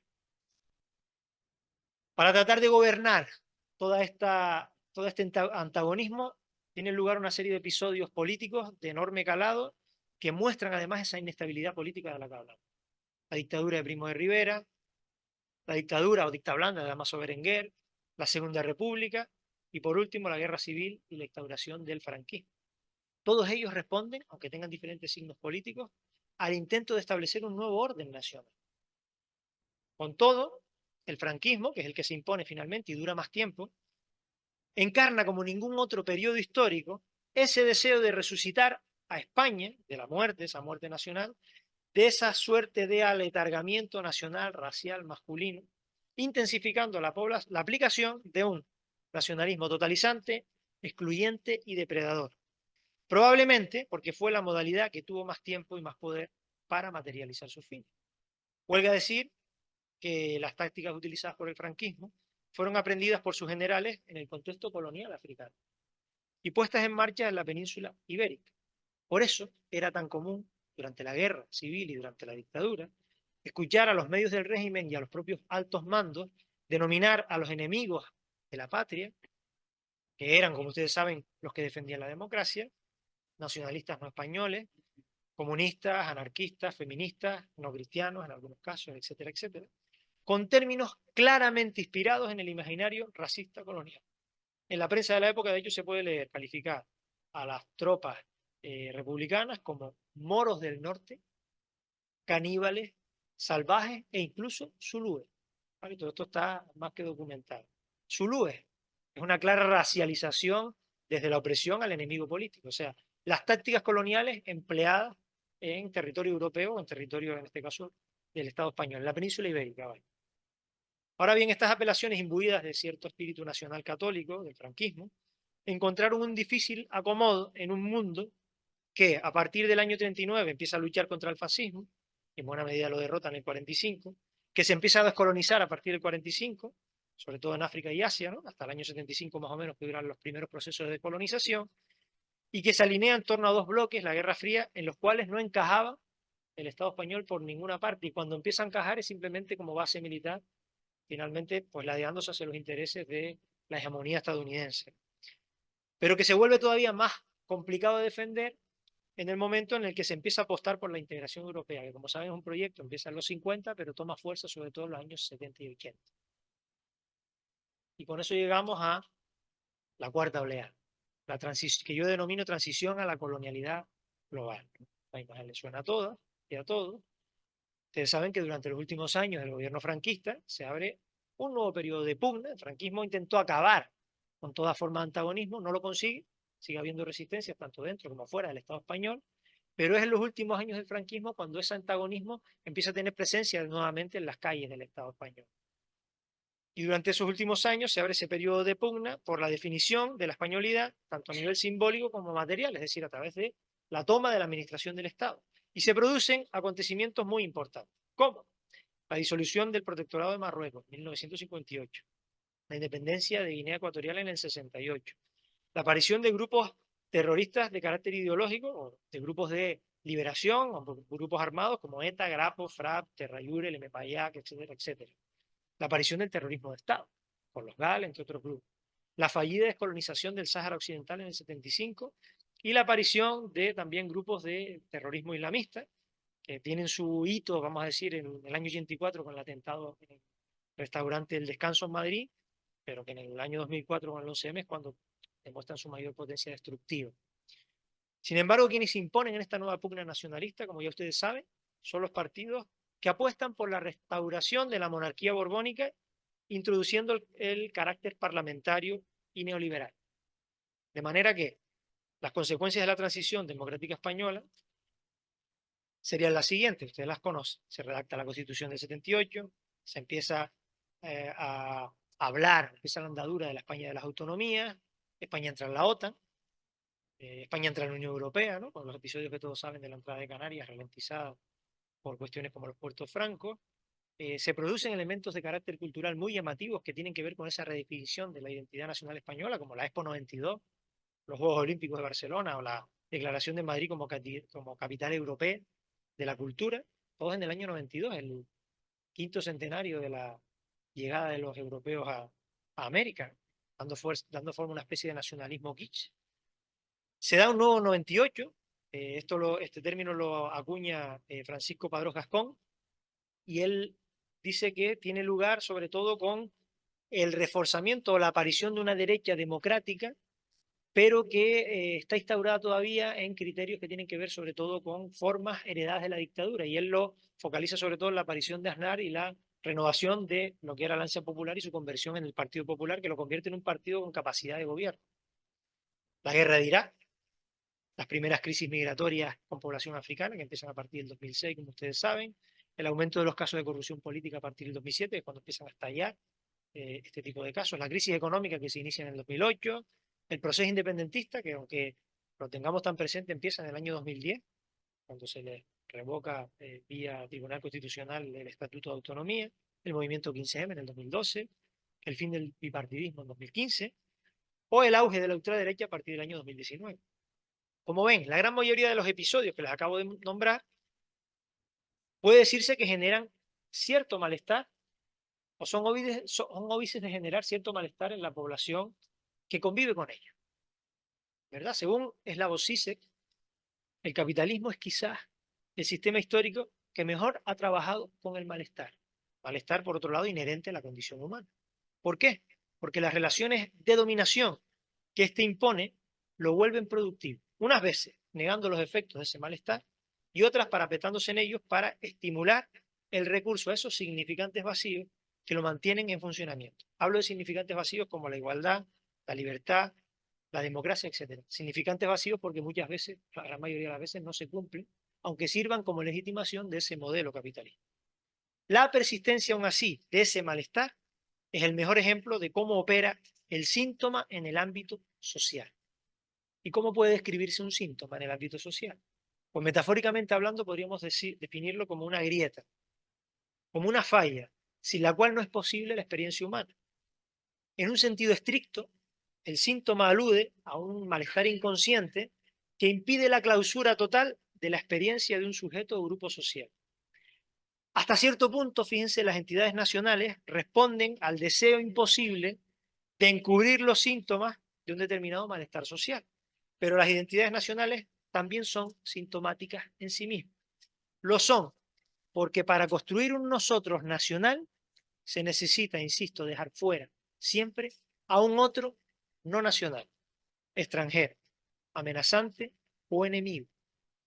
B: Para tratar de gobernar todo este antagonismo, tiene lugar una serie de episodios políticos de enorme calado que muestran además esa inestabilidad política de la que hablamos. La dictadura de Primo de Rivera, la dictadura o dictablanda de Damaso Berenguer, la Segunda República y por último la Guerra Civil y la instauración del franquismo. Todos ellos responden, aunque tengan diferentes signos políticos, al intento de establecer un nuevo orden nacional. Con todo, el franquismo, que es el que se impone finalmente y dura más tiempo, encarna como ningún otro periodo histórico ese deseo de resucitar a España de la muerte, esa muerte nacional, de esa suerte de aletargamiento nacional, racial, masculino, intensificando la aplicación de un nacionalismo totalizante, excluyente y depredador. Probablemente porque fue la modalidad que tuvo más tiempo y más poder para materializar sus fines. Huelga decir que las tácticas utilizadas por el franquismo fueron aprendidas por sus generales en el contexto colonial africano y puestas en marcha en la península ibérica. Por eso era tan común durante la guerra civil y durante la dictadura escuchar a los medios del régimen y a los propios altos mandos denominar a los enemigos de la patria, que eran, como ustedes saben, los que defendían la democracia, nacionalistas no españoles, comunistas, anarquistas, feministas, no cristianos en algunos casos, etcétera, etcétera, con términos claramente inspirados en el imaginario racista colonial. En la prensa de la época, de hecho, se puede leer, calificar a las tropas republicanas como moros del norte, caníbales, salvajes e incluso zulúes. ¿Vale? Todo esto está más que documentado. Zulúes es una clara racialización desde la opresión al enemigo político. O sea, las tácticas coloniales empleadas en territorio europeo, en territorio, en este caso, del Estado español, en la península ibérica. ¿Vale? Ahora bien, estas apelaciones imbuidas de cierto espíritu nacional católico, del franquismo, encontraron un difícil acomodo en un mundo que a partir del año 39 empieza a luchar contra el fascismo, en buena medida lo derrota en el 45, que se empieza a descolonizar a partir del 45, sobre todo en África y Asia, ¿no? Hasta el año 75 más o menos, que duran los primeros procesos de descolonización, y que se alinea en torno a dos bloques, la Guerra Fría, en los cuales no encajaba el Estado español por ninguna parte, y cuando empieza a encajar es simplemente como base militar, finalmente pues ladeándose hacia los intereses de la hegemonía estadounidense. Pero que se vuelve todavía más complicado de defender en el momento en el que se empieza a apostar por la integración europea, que como saben es un proyecto, empieza en los 50, pero toma fuerza sobre todo en los años 70 y 80. Y con eso llegamos a la cuarta oleada, que yo denomino transición a la colonialidad global. La imagen les suena a todas y a todos. Ustedes saben que durante los últimos años del gobierno franquista se abre un nuevo periodo de pugna. El franquismo intentó acabar con toda forma de antagonismo, no lo consigue, sigue habiendo resistencias tanto dentro como fuera del Estado español, pero es en los últimos años del franquismo cuando ese antagonismo empieza a tener presencia nuevamente en las calles del Estado español. Y durante esos últimos años se abre ese periodo de pugna por la definición de la españolidad, tanto a nivel simbólico como material, es decir, a través de la toma de la administración del Estado. Y se producen acontecimientos muy importantes, como la disolución del Protectorado de Marruecos en 1958, la independencia de Guinea Ecuatorial en el 68, la aparición de grupos terroristas de carácter ideológico, o de grupos de liberación, o grupos armados como ETA, Grapo, FRAP, Terrayure, el MPAYAC, etcétera, etcétera. La aparición del terrorismo de Estado, por los GAL, entre otros grupos. La fallida descolonización del Sáhara Occidental en el 75 y la aparición de también grupos de terrorismo islamista, que tienen su hito, vamos a decir, en el año 84 con el atentado en el restaurante El Descanso en Madrid, pero que en el año 2004 con el 11M es cuando demuestran su mayor potencia destructiva. Sin embargo, quienes se imponen en esta nueva pugna nacionalista, como ya ustedes saben, son los partidos que apuestan por la restauración de la monarquía borbónica, introduciendo el carácter parlamentario y neoliberal. De manera que las consecuencias de la transición democrática española serían las siguientes, ustedes las conocen. Se redacta la Constitución del 78, se empieza a hablar, empieza la andadura de la España de las autonomías, España entra en la OTAN, España entra en la Unión Europea, ¿no? Con los episodios que todos saben de la entrada de Canarias ralentizada por cuestiones como los puertos francos. Se producen elementos de carácter cultural muy llamativos que tienen que ver con esa redefinición de la identidad nacional española, como la Expo 92, los Juegos Olímpicos de Barcelona o la Declaración de Madrid como capital europea de la cultura, todos en el año 92, el quinto centenario de la llegada de los europeos a América, dando forma a una especie de nacionalismo kitsch. Se da un nuevo 98, este término lo acuña Francisco Padrós Gascón, y él dice que tiene lugar sobre todo con el reforzamiento o la aparición de una derecha democrática, pero que está instaurada todavía en criterios que tienen que ver sobre todo con formas heredadas de la dictadura, y él lo focaliza sobre todo en la aparición de Aznar y la renovación de lo que era la Alianza Popular y su conversión en el Partido Popular, que lo convierte en un partido con capacidad de gobierno. La guerra de Irak, las primeras crisis migratorias con población africana, que empiezan a partir del 2006, como ustedes saben, el aumento de los casos de corrupción política a partir del 2007, que es cuando empiezan a estallar este tipo de casos, la crisis económica que se inicia en el 2008, el proceso independentista, que aunque lo tengamos tan presente, empieza en el año 2010, cuando se le revoca vía Tribunal Constitucional el Estatuto de Autonomía, el movimiento 15M en el 2012, el fin del bipartidismo en 2015, o el auge de la ultraderecha a partir del año 2019. Como ven, la gran mayoría de los episodios que les acabo de nombrar puede decirse que generan cierto malestar o son óbices de generar cierto malestar en la población que convive con ellos. ¿Verdad? Según Slavoj Žižek, el capitalismo es quizás el sistema histórico que mejor ha trabajado con el malestar. Malestar, por otro lado, inherente a la condición humana. ¿Por qué? Porque las relaciones de dominación que éste impone lo vuelven productivo. Unas veces negando los efectos de ese malestar y otras parapetándose en ellos para estimular el recurso a esos significantes vacíos que lo mantienen en funcionamiento. Hablo de significantes vacíos como la igualdad, la libertad, la democracia, etc. Significantes vacíos porque muchas veces, la gran mayoría de las veces, no se cumplen, aunque sirvan como legitimación de ese modelo capitalista. La persistencia aún así de ese malestar es el mejor ejemplo de cómo opera el síntoma en el ámbito social. ¿Y cómo puede describirse un síntoma en el ámbito social? Pues metafóricamente hablando podríamos definirlo como una grieta, como una falla, sin la cual no es posible la experiencia humana. En un sentido estricto, el síntoma alude a un malestar inconsciente que impide la clausura total de la experiencia de un sujeto o grupo social. Hasta cierto punto, fíjense, las entidades nacionales responden al deseo imposible de encubrir los síntomas de un determinado malestar social. Pero las identidades nacionales también son sintomáticas en sí mismas. Lo son porque para construir un nosotros nacional se necesita, insisto, dejar fuera siempre a un otro no nacional, extranjero, amenazante o enemigo.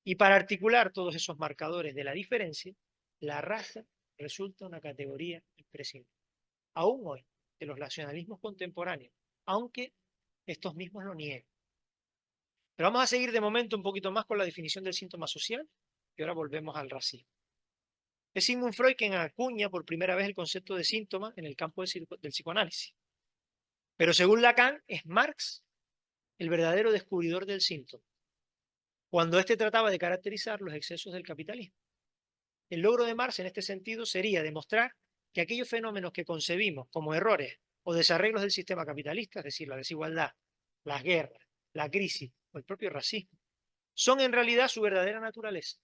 B: Y para articular todos esos marcadores de la diferencia, la raza resulta una categoría imprescindible. Aún hoy, de los nacionalismos contemporáneos, aunque estos mismos lo nieguen. Pero vamos a seguir de momento un poquito más con la definición del síntoma social y ahora volvemos al racismo. Es Sigmund Freud quien acuña por primera vez el concepto de síntoma en el campo del psicoanálisis. Pero según Lacan, es Marx el verdadero descubridor del síntoma, cuando éste trataba de caracterizar los excesos del capitalismo. El logro de Marx en este sentido sería demostrar que aquellos fenómenos que concebimos como errores o desarreglos del sistema capitalista, es decir, la desigualdad, las guerras, la crisis o el propio racismo, son en realidad su verdadera naturaleza,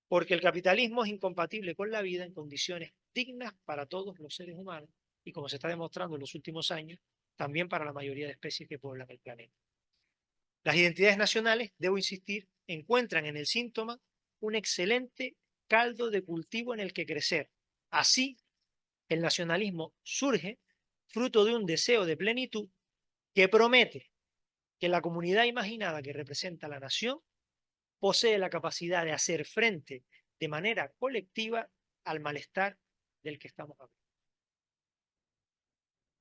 B: porque el capitalismo es incompatible con la vida en condiciones dignas para todos los seres humanos y, como se está demostrando en los últimos años, también para la mayoría de especies que pueblan el planeta. Las identidades nacionales, debo insistir, encuentran en el síntoma un excelente caldo de cultivo en el que crecer. Así, el nacionalismo surge fruto de un deseo de plenitud que promete que la comunidad imaginada que representa la nación posee la capacidad de hacer frente de manera colectiva al malestar del que estamos hablando.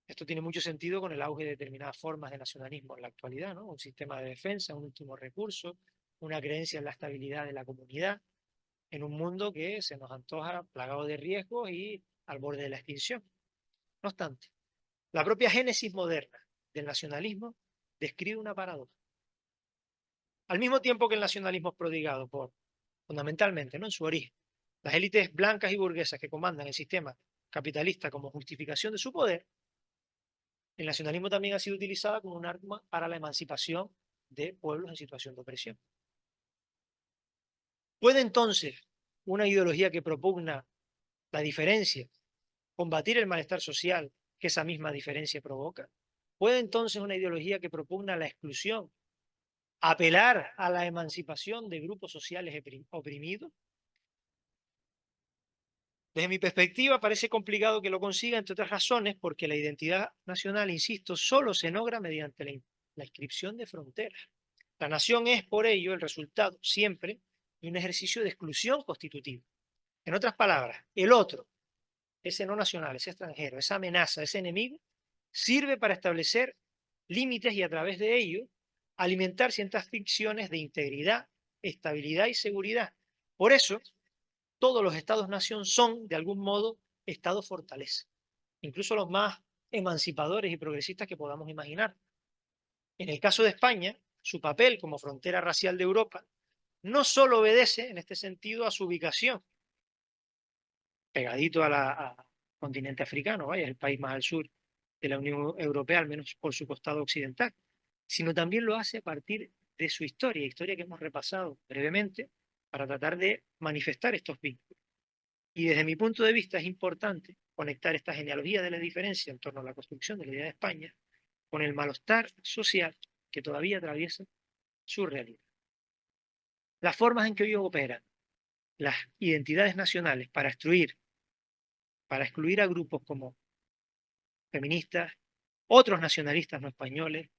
B: Esto tiene mucho sentido con el auge de determinadas formas de nacionalismo en la actualidad, ¿no? Un sistema de defensa, un último recurso, una creencia en la estabilidad de la comunidad, en un mundo que se nos antoja plagado de riesgos y al borde de la extinción. No obstante, la propia génesis moderna del nacionalismo describe una paradoja. Al mismo tiempo que el nacionalismo es prodigado por, fundamentalmente, ¿no?, en su origen, las élites blancas y burguesas que comandan el sistema capitalista como justificación de su poder, el nacionalismo también ha sido utilizado como un arma para la emancipación de pueblos en situación de opresión. ¿Puede entonces una ideología que propugna la diferencia combatir el malestar social que esa misma diferencia provoca? ¿Puede entonces una ideología que propugna la exclusión apelar a la emancipación de grupos sociales oprimidos? Desde mi perspectiva, parece complicado que lo consiga, entre otras razones, porque la identidad nacional, insisto, solo se logra mediante la inscripción de fronteras. La nación es, por ello, el resultado siempre de un ejercicio de exclusión constitutiva. En otras palabras, el otro, ese no nacional, ese extranjero, esa amenaza, ese enemigo, sirve para establecer límites y a través de ello alimentar ciertas ficciones de integridad, estabilidad y seguridad. Por eso, todos los estados-nación son, de algún modo, estados fortaleza, incluso los más emancipadores y progresistas que podamos imaginar. En el caso de España, su papel como frontera racial de Europa no solo obedece, en este sentido, a su ubicación, pegadito al continente africano, vaya, es el país más al sur de la Unión Europea, al menos por su costado occidental, sino también lo hace a partir de su historia que hemos repasado brevemente para tratar de manifestar estos vínculos. Y desde mi punto de vista es importante conectar esta genealogía de la diferencia en torno a la construcción de la idea de España con el malestar social que todavía atraviesa su realidad. Las formas en que hoy operan las identidades nacionales para excluir a grupos como feministas, otros nacionalistas no españoles,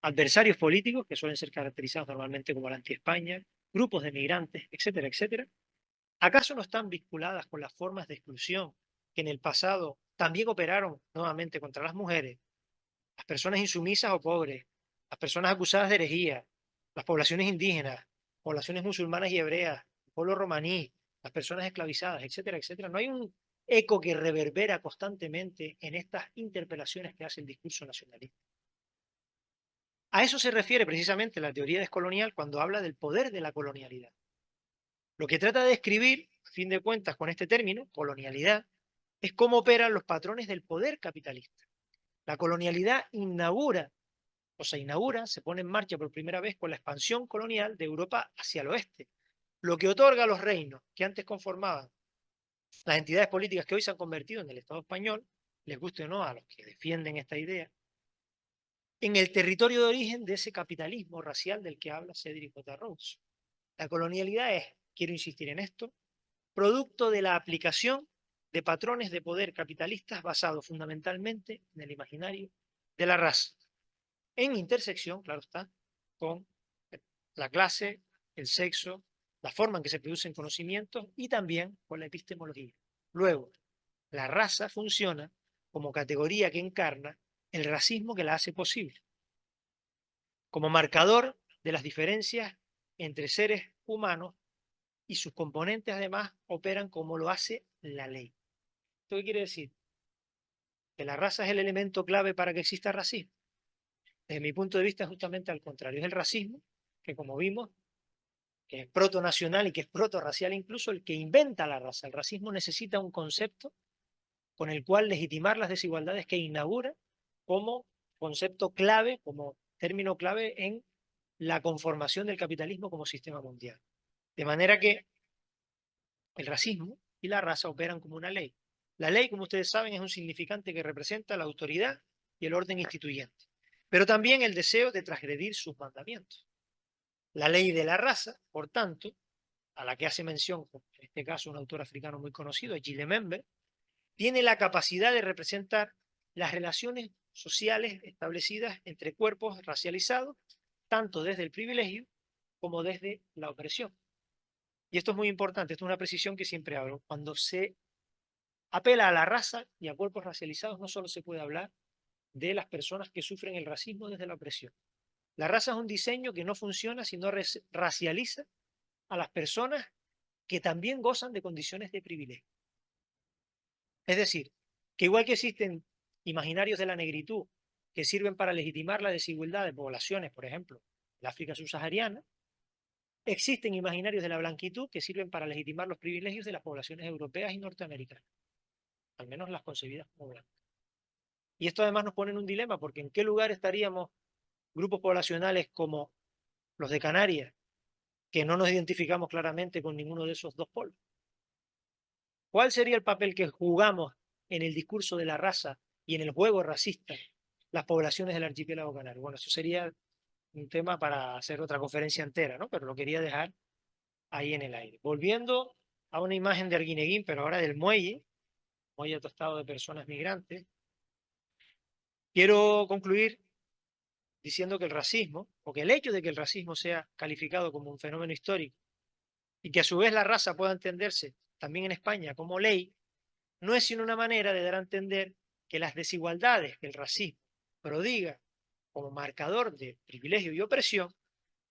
B: adversarios políticos que suelen ser caracterizados normalmente como la anti-España, grupos de migrantes, etcétera, etcétera, ¿acaso no están vinculadas con las formas de exclusión que en el pasado también operaron nuevamente contra las mujeres, las personas insumisas o pobres, las personas acusadas de herejía, las poblaciones indígenas, poblaciones musulmanas y hebreas, el pueblo romaní, las personas esclavizadas, etcétera, etcétera? ¿No hay un eco que reverbera constantemente en estas interpelaciones que hace el discurso nacionalista? A eso se refiere precisamente la teoría descolonial cuando habla del poder de la colonialidad. Lo que trata de describir, a fin de cuentas, con este término, colonialidad, es cómo operan los patrones del poder capitalista. La colonialidad se pone en marcha por primera vez con la expansión colonial de Europa hacia el oeste, lo que otorga a los reinos que antes conformaban las entidades políticas que hoy se han convertido en el Estado español, les guste o no a los que defienden esta idea, en el territorio de origen de ese capitalismo racial del que habla Cedric J. Rhodes. La colonialidad es, quiero insistir en esto, producto de la aplicación de patrones de poder capitalistas basados fundamentalmente en el imaginario de la raza, en intersección, claro está, con la clase, el sexo, la forma en que se producen conocimientos y también con la epistemología. Luego, la raza funciona como categoría que encarna el racismo que la hace posible, como marcador de las diferencias entre seres humanos y sus componentes además operan como lo hace la ley. ¿Esto qué quiere decir? Que la raza es el elemento clave para que exista racismo. Desde mi punto de vista, justamente al contrario, es el racismo, que como vimos, que es protonacional y que es protorracial incluso, el que inventa la raza. El racismo necesita un concepto con el cual legitimar las desigualdades que inaugura como concepto clave, como término clave en la conformación del capitalismo como sistema mundial. De manera que el racismo y la raza operan como una ley. La ley, como ustedes saben, es un significante que representa la autoridad y el orden instituyente, pero también el deseo de transgredir sus mandamientos. La ley de la raza, por tanto, a la que hace mención, en este caso, un autor africano muy conocido, Gilles Member, tiene la capacidad de representar las relaciones sociales establecidas entre cuerpos racializados, tanto desde el privilegio como desde la opresión. Y esto es muy importante, esto es una precisión que siempre hablo. Cuando se apela a la raza y a cuerpos racializados, no solo se puede hablar de las personas que sufren el racismo desde la opresión. La raza es un diseño que no funciona si no racializa a las personas que también gozan de condiciones de privilegio. Es decir, que igual que existen imaginarios de la negritud que sirven para legitimar la desigualdad de poblaciones, por ejemplo, el África subsahariana, existen imaginarios de la blanquitud que sirven para legitimar los privilegios de las poblaciones europeas y norteamericanas, al menos las concebidas como blancas. Y esto además nos pone en un dilema, porque ¿en qué lugar estaríamos grupos poblacionales como los de Canarias, que no nos identificamos claramente con ninguno de esos dos polos. ¿Cuál sería el papel que jugamos en el discurso de la raza y en el juego racista las poblaciones del archipiélago canario? Bueno, eso sería un tema para hacer otra conferencia entera, ¿no? Pero lo quería dejar ahí en el aire. Volviendo a una imagen de Arguineguín, pero ahora del muelle atostado de personas migrantes, quiero concluir diciendo que el racismo, o que el hecho de que el racismo sea calificado como un fenómeno histórico y que a su vez la raza pueda entenderse también en España como ley, no es sino una manera de dar a entender que las desigualdades que el racismo prodiga como marcador de privilegio y opresión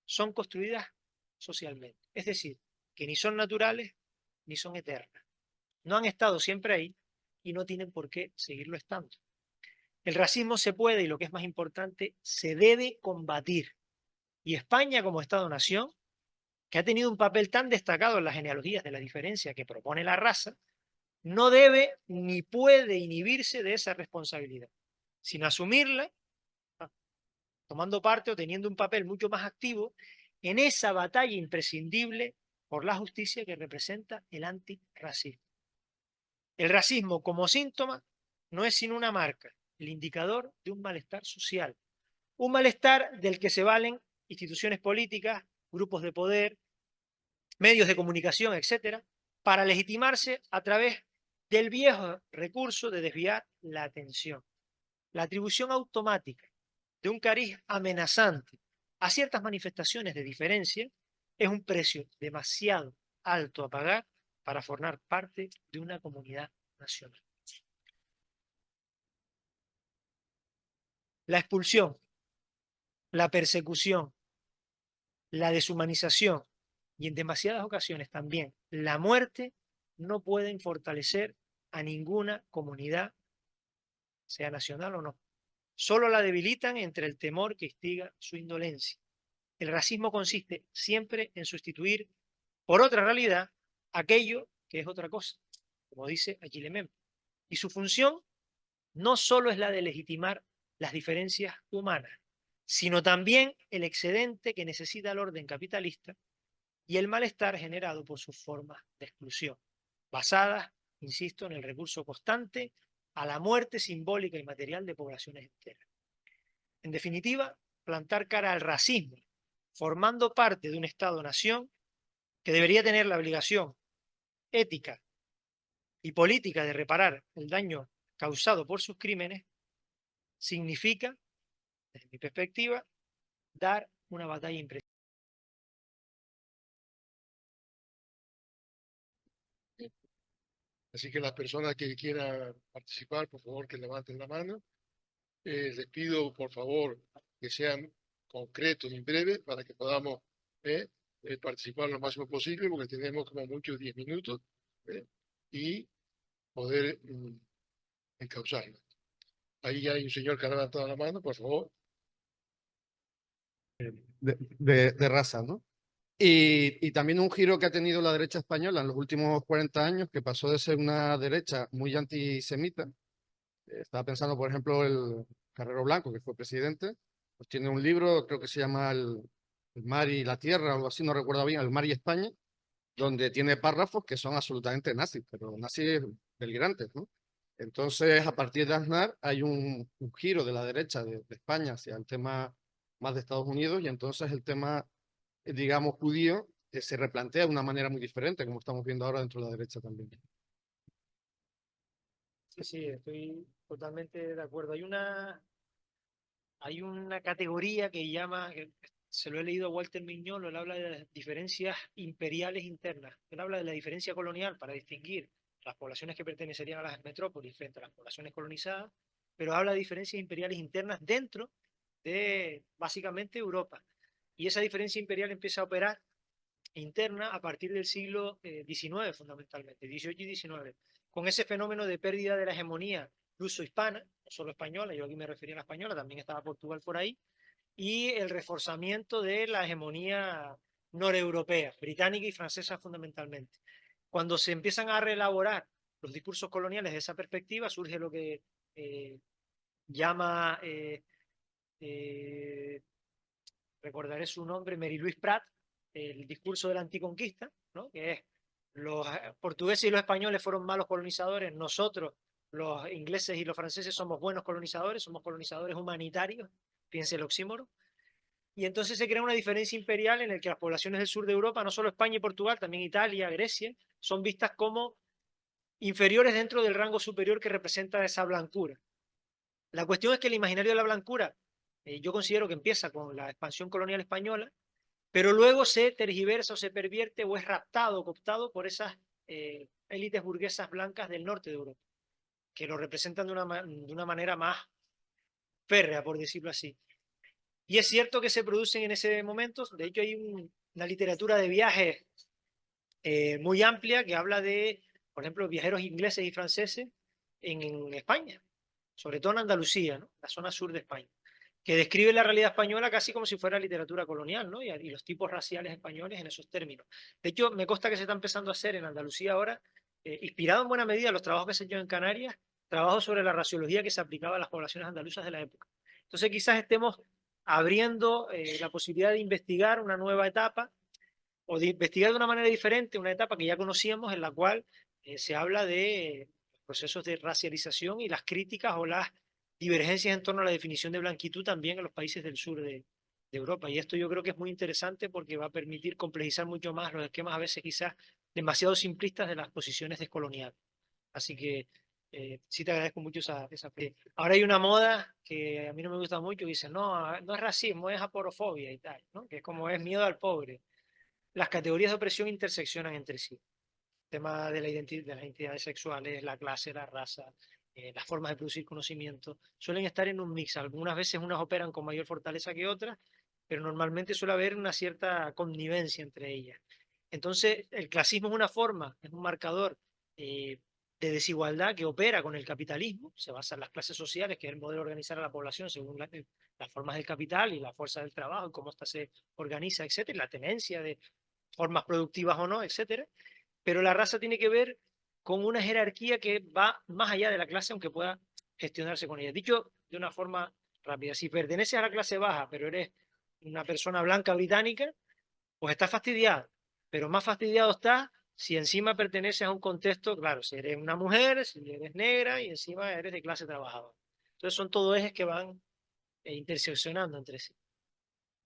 B: son construidas socialmente. Es decir, que ni son naturales ni son eternas. No han estado siempre ahí y no tienen por qué seguirlo estando. El racismo se puede, y lo que es más importante, se debe combatir. Y España como Estado-nación, que ha tenido un papel tan destacado en las genealogías de la diferencia que propone la raza, no debe ni puede inhibirse de esa responsabilidad, sino asumirla, tomando parte o teniendo un papel mucho más activo en esa batalla imprescindible por la justicia que representa el antirracismo. El racismo como síntoma no es sino una marca, el indicador de un malestar social, un malestar del que se valen instituciones políticas, grupos de poder, medios de comunicación, etcétera, para legitimarse a través del viejo recurso de desviar la atención. La atribución automática de un cariz amenazante a ciertas manifestaciones de diferencia es un precio demasiado alto a pagar para formar parte de una comunidad nacional. La expulsión, la persecución, la deshumanización y en demasiadas ocasiones también la muerte no pueden fortalecer a ninguna comunidad, sea nacional o no. Solo la debilitan entre el temor que instiga su indolencia. El racismo consiste siempre en sustituir por otra realidad aquello que es otra cosa, como dice Achille Mbembe. Y su función no solo es la de legitimar las diferencias humanas, sino también el excedente que necesita el orden capitalista y el malestar generado por sus formas de exclusión, basadas, insisto, en el recurso constante a la muerte simbólica y material de poblaciones enteras. En definitiva, plantar cara al racismo, formando parte de un Estado-nación que debería tener la obligación ética y política de reparar el daño causado por sus crímenes, significa, desde mi perspectiva, dar una batalla impresionante.
A: Así que las personas que quieran participar, por favor, que levanten la mano. Les pido, por favor, que sean concretos y breves para que podamos participar lo máximo posible, porque tenemos como mucho 10 minutos y poder encauzarlo. Ahí hay un señor que ha levantado la mano, por favor.
C: De raza, ¿no? Y también un giro que ha tenido la derecha española en los últimos 40 años, que pasó de ser una derecha muy antisemita. Estaba pensando, por ejemplo, el Carrero Blanco, que fue presidente, pues tiene un libro, creo que se llama el mar y la tierra, o algo así, no recuerdo bien, El mar y España, donde tiene párrafos que son absolutamente nazis, pero nazis delirantes, ¿no? Entonces, a partir de Aznar hay un giro de la derecha de España hacia el tema más de Estados Unidos, y entonces el tema, digamos, judío se replantea de una manera muy diferente, como estamos viendo ahora dentro de la derecha también.
B: Sí, sí, estoy totalmente de acuerdo. Hay una categoría que llama, que se lo he leído a Walter Mignolo, él habla de las diferencias imperiales internas. Él habla de la diferencia colonial para distinguir las poblaciones que pertenecerían a las metrópolis frente a las poblaciones colonizadas, pero habla de diferencias imperiales internas dentro de básicamente Europa. Y esa diferencia imperial empieza a operar interna a partir del siglo XIX, fundamentalmente, XVIII y XIX, con ese fenómeno de pérdida de la hegemonía luso-hispana, no solo española, yo aquí me refería a la española, también estaba Portugal por ahí, y el reforzamiento de la hegemonía noreuropea, británica y francesa fundamentalmente. Cuando se empiezan a reelaborar los discursos coloniales de esa perspectiva, surge lo que llama, recordaré su nombre, Mary Louise Pratt, el discurso de la anticonquista, ¿no? Que es los portugueses y los españoles fueron malos colonizadores, nosotros, los ingleses y los franceses, somos buenos colonizadores humanitarios, fíjense el oxímoron. Y entonces se crea una diferencia imperial en la que las poblaciones del sur de Europa, no solo España y Portugal, también Italia, Grecia, son vistas como inferiores dentro del rango superior que representa esa blancura. La cuestión es que el imaginario de la blancura, yo considero que empieza con la expansión colonial española, pero luego se tergiversa o se pervierte o es raptado o cooptado por esas élites burguesas blancas del norte de Europa, que lo representan de una manera más férrea, por decirlo así. Y es cierto que se producen en ese momento, de hecho hay una literatura de viajes muy amplia que habla de, por ejemplo, viajeros ingleses y franceses en España, sobre todo en Andalucía, ¿no? La zona sur de España, que describe la realidad española casi como si fuera literatura colonial, ¿no? Y los tipos raciales españoles en esos términos. De hecho, me consta que se está empezando a hacer en Andalucía ahora, inspirado en buena medida en los trabajos que se han hecho en Canarias, trabajos sobre la raciología que se aplicaba a las poblaciones andaluzas de la época. Entonces quizás estemos abriendo la posibilidad de investigar una nueva etapa o de investigar de una manera diferente una etapa que ya conocíamos en la cual se habla de procesos de racialización y las críticas o las divergencias en torno a la definición de blanquitud también en los países del sur de Europa. Y esto yo creo que es muy interesante porque va a permitir complejizar mucho más los esquemas a veces quizás demasiado simplistas de las posiciones descoloniales. Así que sí te agradezco mucho esa. Ahora hay una moda que a mí no me gusta mucho, que dice, no, no es racismo, es aporofobia y tal, ¿no? Que es como es miedo al pobre. Las categorías de opresión interseccionan entre sí. El tema de la identidad, de las identidades sexuales, la clase, la raza, las formas de producir conocimiento, suelen estar en un mix. Algunas veces unas operan con mayor fortaleza que otras, pero normalmente suele haber una cierta connivencia entre ellas. Entonces, el clasismo es una forma, es un marcador de desigualdad que opera con el capitalismo, se basa en las clases sociales, que es el modelo de organizar a la población según las formas del capital y la fuerza del trabajo, y cómo ésta se organiza, etcétera, la tenencia de formas productivas o no, etcétera. Pero la raza tiene que ver con una jerarquía que va más allá de la clase, aunque pueda gestionarse con ella. Dicho de una forma rápida, si perteneces a la clase baja, pero eres una persona blanca británica, pues estás fastidiado. Pero más fastidiado estás si encima perteneces a un contexto, claro, si eres una mujer, si eres negra y encima eres de clase trabajadora. Entonces son todos ejes que van interseccionando entre sí.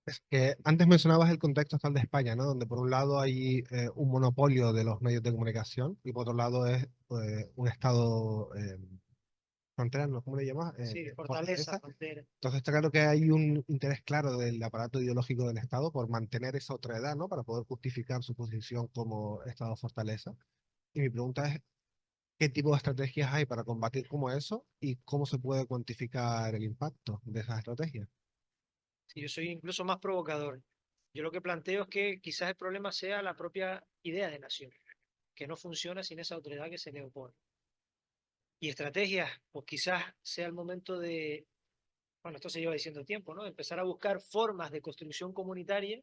D: Es que antes mencionabas el contexto actual de España, ¿no? Donde por un lado hay un monopolio de los medios de comunicación y por otro lado es un estado frontera, ¿no? ¿Cómo le llamas?
B: Sí, fortaleza, frontera.
D: Entonces está claro que hay un interés claro del aparato ideológico del Estado por mantener esa otredad, ¿no? Para poder justificar su posición como Estado fortaleza. Y mi pregunta es, ¿qué tipo de estrategias hay para combatir como eso y cómo se puede cuantificar el impacto de esas estrategias?
B: Sí, yo soy incluso más provocador. Yo lo que planteo es que quizás el problema sea la propia idea de nación, que no funciona sin esa autoridad que se le opone. Y estrategias, pues quizás sea el momento de, bueno, esto se lleva diciendo tiempo, ¿no? De empezar a buscar formas de construcción comunitaria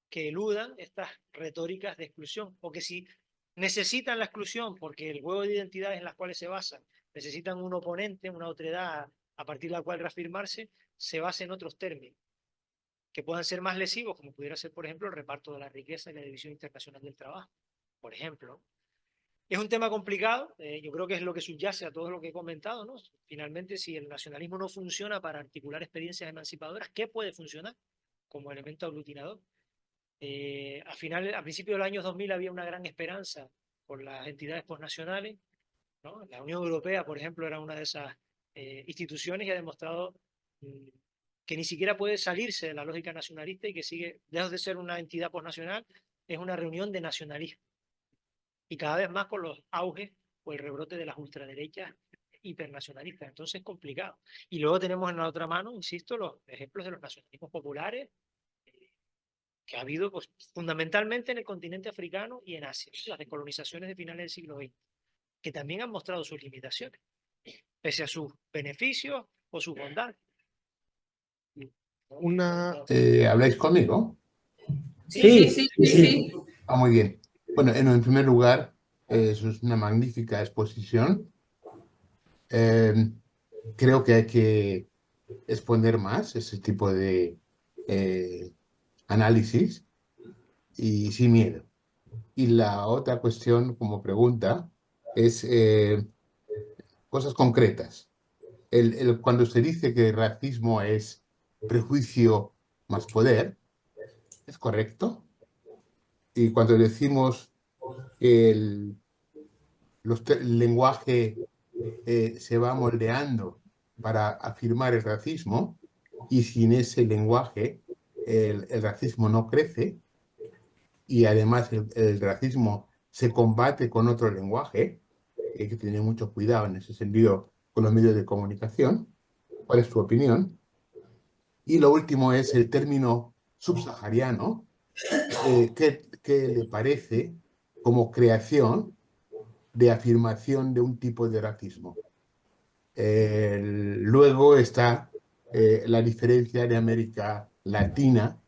B: que eludan estas retóricas de exclusión, o que si necesitan la exclusión porque el juego de identidades en las cuales se basan, necesitan un oponente, una otredad a partir de la cual reafirmarse, se basa en otros términos que puedan ser más lesivos, como pudiera ser, por ejemplo, el reparto de la riqueza y la división internacional del trabajo, por ejemplo. Es un tema complicado, yo creo que es lo que subyace a todo lo que he comentado, ¿no? Finalmente, si el nacionalismo no funciona para articular experiencias emancipadoras, ¿qué puede funcionar como elemento aglutinador? A principios de los años 2000 había una gran esperanza por las entidades postnacionales, ¿no? La Unión Europea, por ejemplo, era una de esas instituciones y ha demostrado que ni siquiera puede salirse de la lógica nacionalista y que sigue, lejos de ser una entidad postnacional, es una reunión de nacionalismo. Y cada vez más con los auges o el rebrote de las ultraderechas hipernacionalistas. Entonces es complicado. Y luego tenemos en la otra mano, insisto, los ejemplos de los nacionalismos populares que ha habido pues, fundamentalmente en el continente africano y en Asia, las descolonizaciones de finales del siglo XX, que también han mostrado sus limitaciones, pese a sus beneficios o sus bondades.
E: ¿Habláis conmigo?
F: Sí.
E: Ah, muy bien. Bueno, en primer lugar, eso es una magnífica exposición. Creo que hay que exponer más ese tipo de análisis. y sin miedo. Y la otra cuestión como pregunta es cosas concretas. Cuando se dice que el racismo es prejuicio más poder, ¿es correcto? Y cuando decimos que el lenguaje se va moldeando para afirmar el racismo, y sin ese lenguaje el racismo no crece, y además el racismo se combate con otro lenguaje, hay que tener mucho cuidado en ese sentido con los medios de comunicación. ¿Cuál es tu opinión? Y lo último es el término subsahariano. ¿Qué le parece como creación de afirmación de un tipo de racismo? Luego está la diferencia de América Latina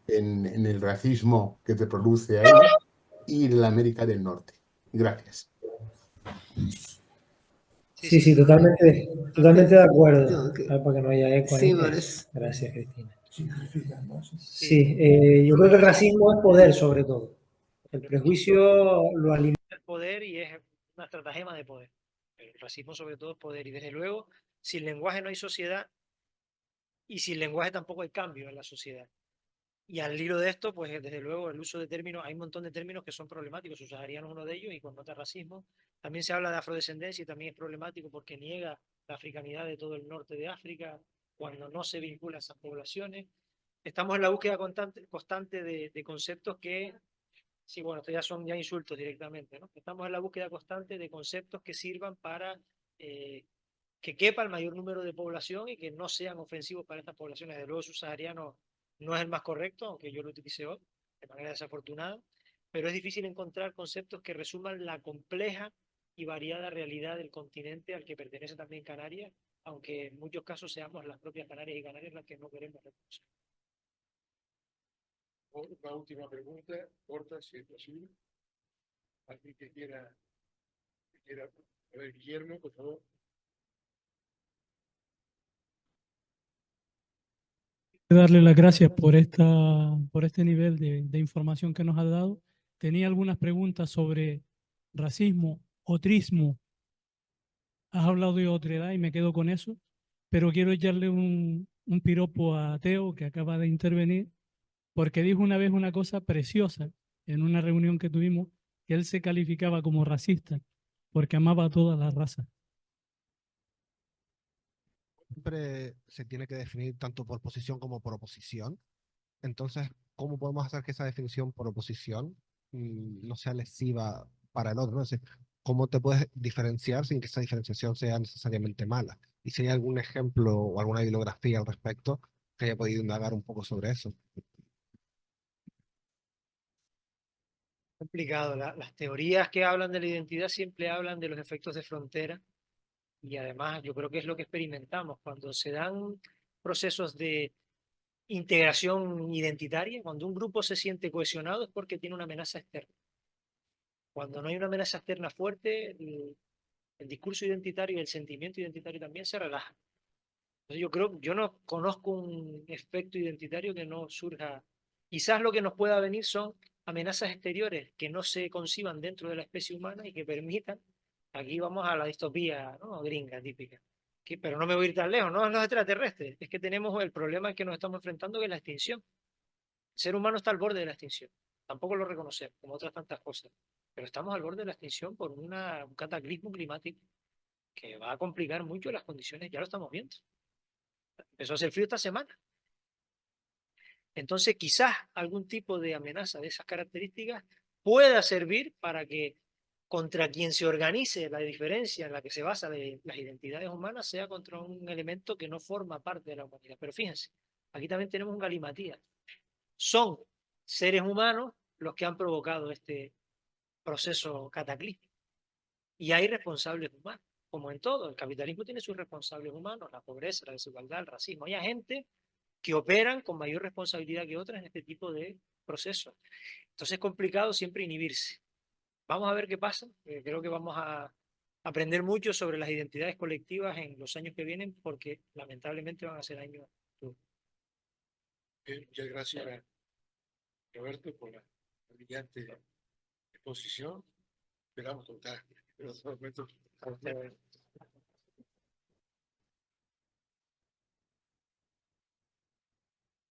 E: en el racismo que se produce ahí y la América del Norte. Gracias.
F: Sí, sí, totalmente, totalmente de acuerdo.
G: Tengo que-
F: A ver, para que no haya eco ahí.
G: Sí, por eso.
F: Gracias, Cristina.
B: Sí,
F: Sí, yo creo que el racismo es poder, sobre todo. El prejuicio lo alimenta el poder y es una estratagema de poder. El racismo, sobre todo, es poder. Y desde luego, sin lenguaje no hay sociedad y sin lenguaje tampoco hay cambio en la sociedad. Y al hilo de esto, pues desde luego el uso de términos, hay un montón de términos que son problemáticos, subsahariano es uno de ellos y connota racismo. También se habla de afrodescendencia y también es problemático porque niega la africanidad de todo el norte de África cuando no se vincula a esas poblaciones. Estamos en la búsqueda constante de conceptos que, sí, bueno, estos ya son ya insultos directamente, ¿no? Estamos en la búsqueda constante de conceptos que sirvan para que quepa el mayor número de población y que no sean ofensivos para estas poblaciones. Desde luego, subsahariano no es el más correcto, aunque yo lo utilicé hoy de manera desafortunada, pero es difícil encontrar conceptos que resuman la compleja y variada realidad del continente al que pertenece también Canarias, aunque en muchos casos seamos las propias Canarias y Canarias las que no queremos reconocer.
A: Una última pregunta, corta, si es posible. Alguien que quiera. A ver, Guillermo, por favor.
H: Darle las gracias por este nivel de información que nos ha dado. Tenía algunas preguntas sobre racismo, otrismo. Has hablado de otredad y me quedo con eso, pero quiero echarle un piropo a Teo, que acaba de intervenir, porque dijo una vez una cosa preciosa en una reunión que tuvimos, que él se calificaba como racista porque amaba a todas las razas.
D: Siempre se tiene que definir tanto por posición como por oposición. Entonces, ¿cómo podemos hacer que esa definición por oposición no sea lesiva para el otro? ¿No? Es decir, ¿cómo te puedes diferenciar sin que esa diferenciación sea necesariamente mala? Y si hay algún ejemplo o alguna bibliografía al respecto que haya podido indagar un poco sobre eso.
B: Complicado. Las teorías que hablan de la identidad siempre hablan de los efectos de frontera y además yo creo que es lo que experimentamos cuando se dan procesos de integración identitaria, cuando un grupo se siente cohesionado es porque tiene una amenaza externa. Cuando no hay una amenaza externa fuerte, el discurso identitario y el sentimiento identitario también se relajan. Entonces yo no conozco un efecto identitario que no surja. Quizás lo que nos pueda venir son amenazas exteriores que no se conciban dentro de la especie humana y que permitan, aquí vamos a la distopía, ¿no? Gringa típica, pero no me voy a ir tan lejos, no es los extraterrestres, es que tenemos el problema en que nos estamos enfrentando, que es la extinción. El ser humano está al borde de la extinción, tampoco lo reconocemos, como otras tantas cosas, pero estamos al borde de la extinción por un cataclismo climático que va a complicar mucho las condiciones, ya lo estamos viendo. Empezó a hacer frío esta semana. Entonces, quizás algún tipo de amenaza de esas características pueda servir para que contra quien se organice la diferencia en la que se basa de las identidades humanas sea contra un elemento que no forma parte de la humanidad. Pero fíjense, aquí también tenemos un galimatías. Son seres humanos los que han provocado este proceso cataclísmico. Y hay responsables humanos, como en todo. El capitalismo tiene sus responsables humanos, la pobreza, la desigualdad, el racismo. Hay gente que operan con mayor responsabilidad que otras en este tipo de procesos. Entonces es complicado siempre inhibirse. Vamos a ver qué pasa. Creo que vamos a aprender mucho sobre las identidades colectivas en los años que vienen, porque lamentablemente van a ser años duros.
A: Muchas gracias. Roberto, por la brillante exposición. Esperamos contar en otro momento.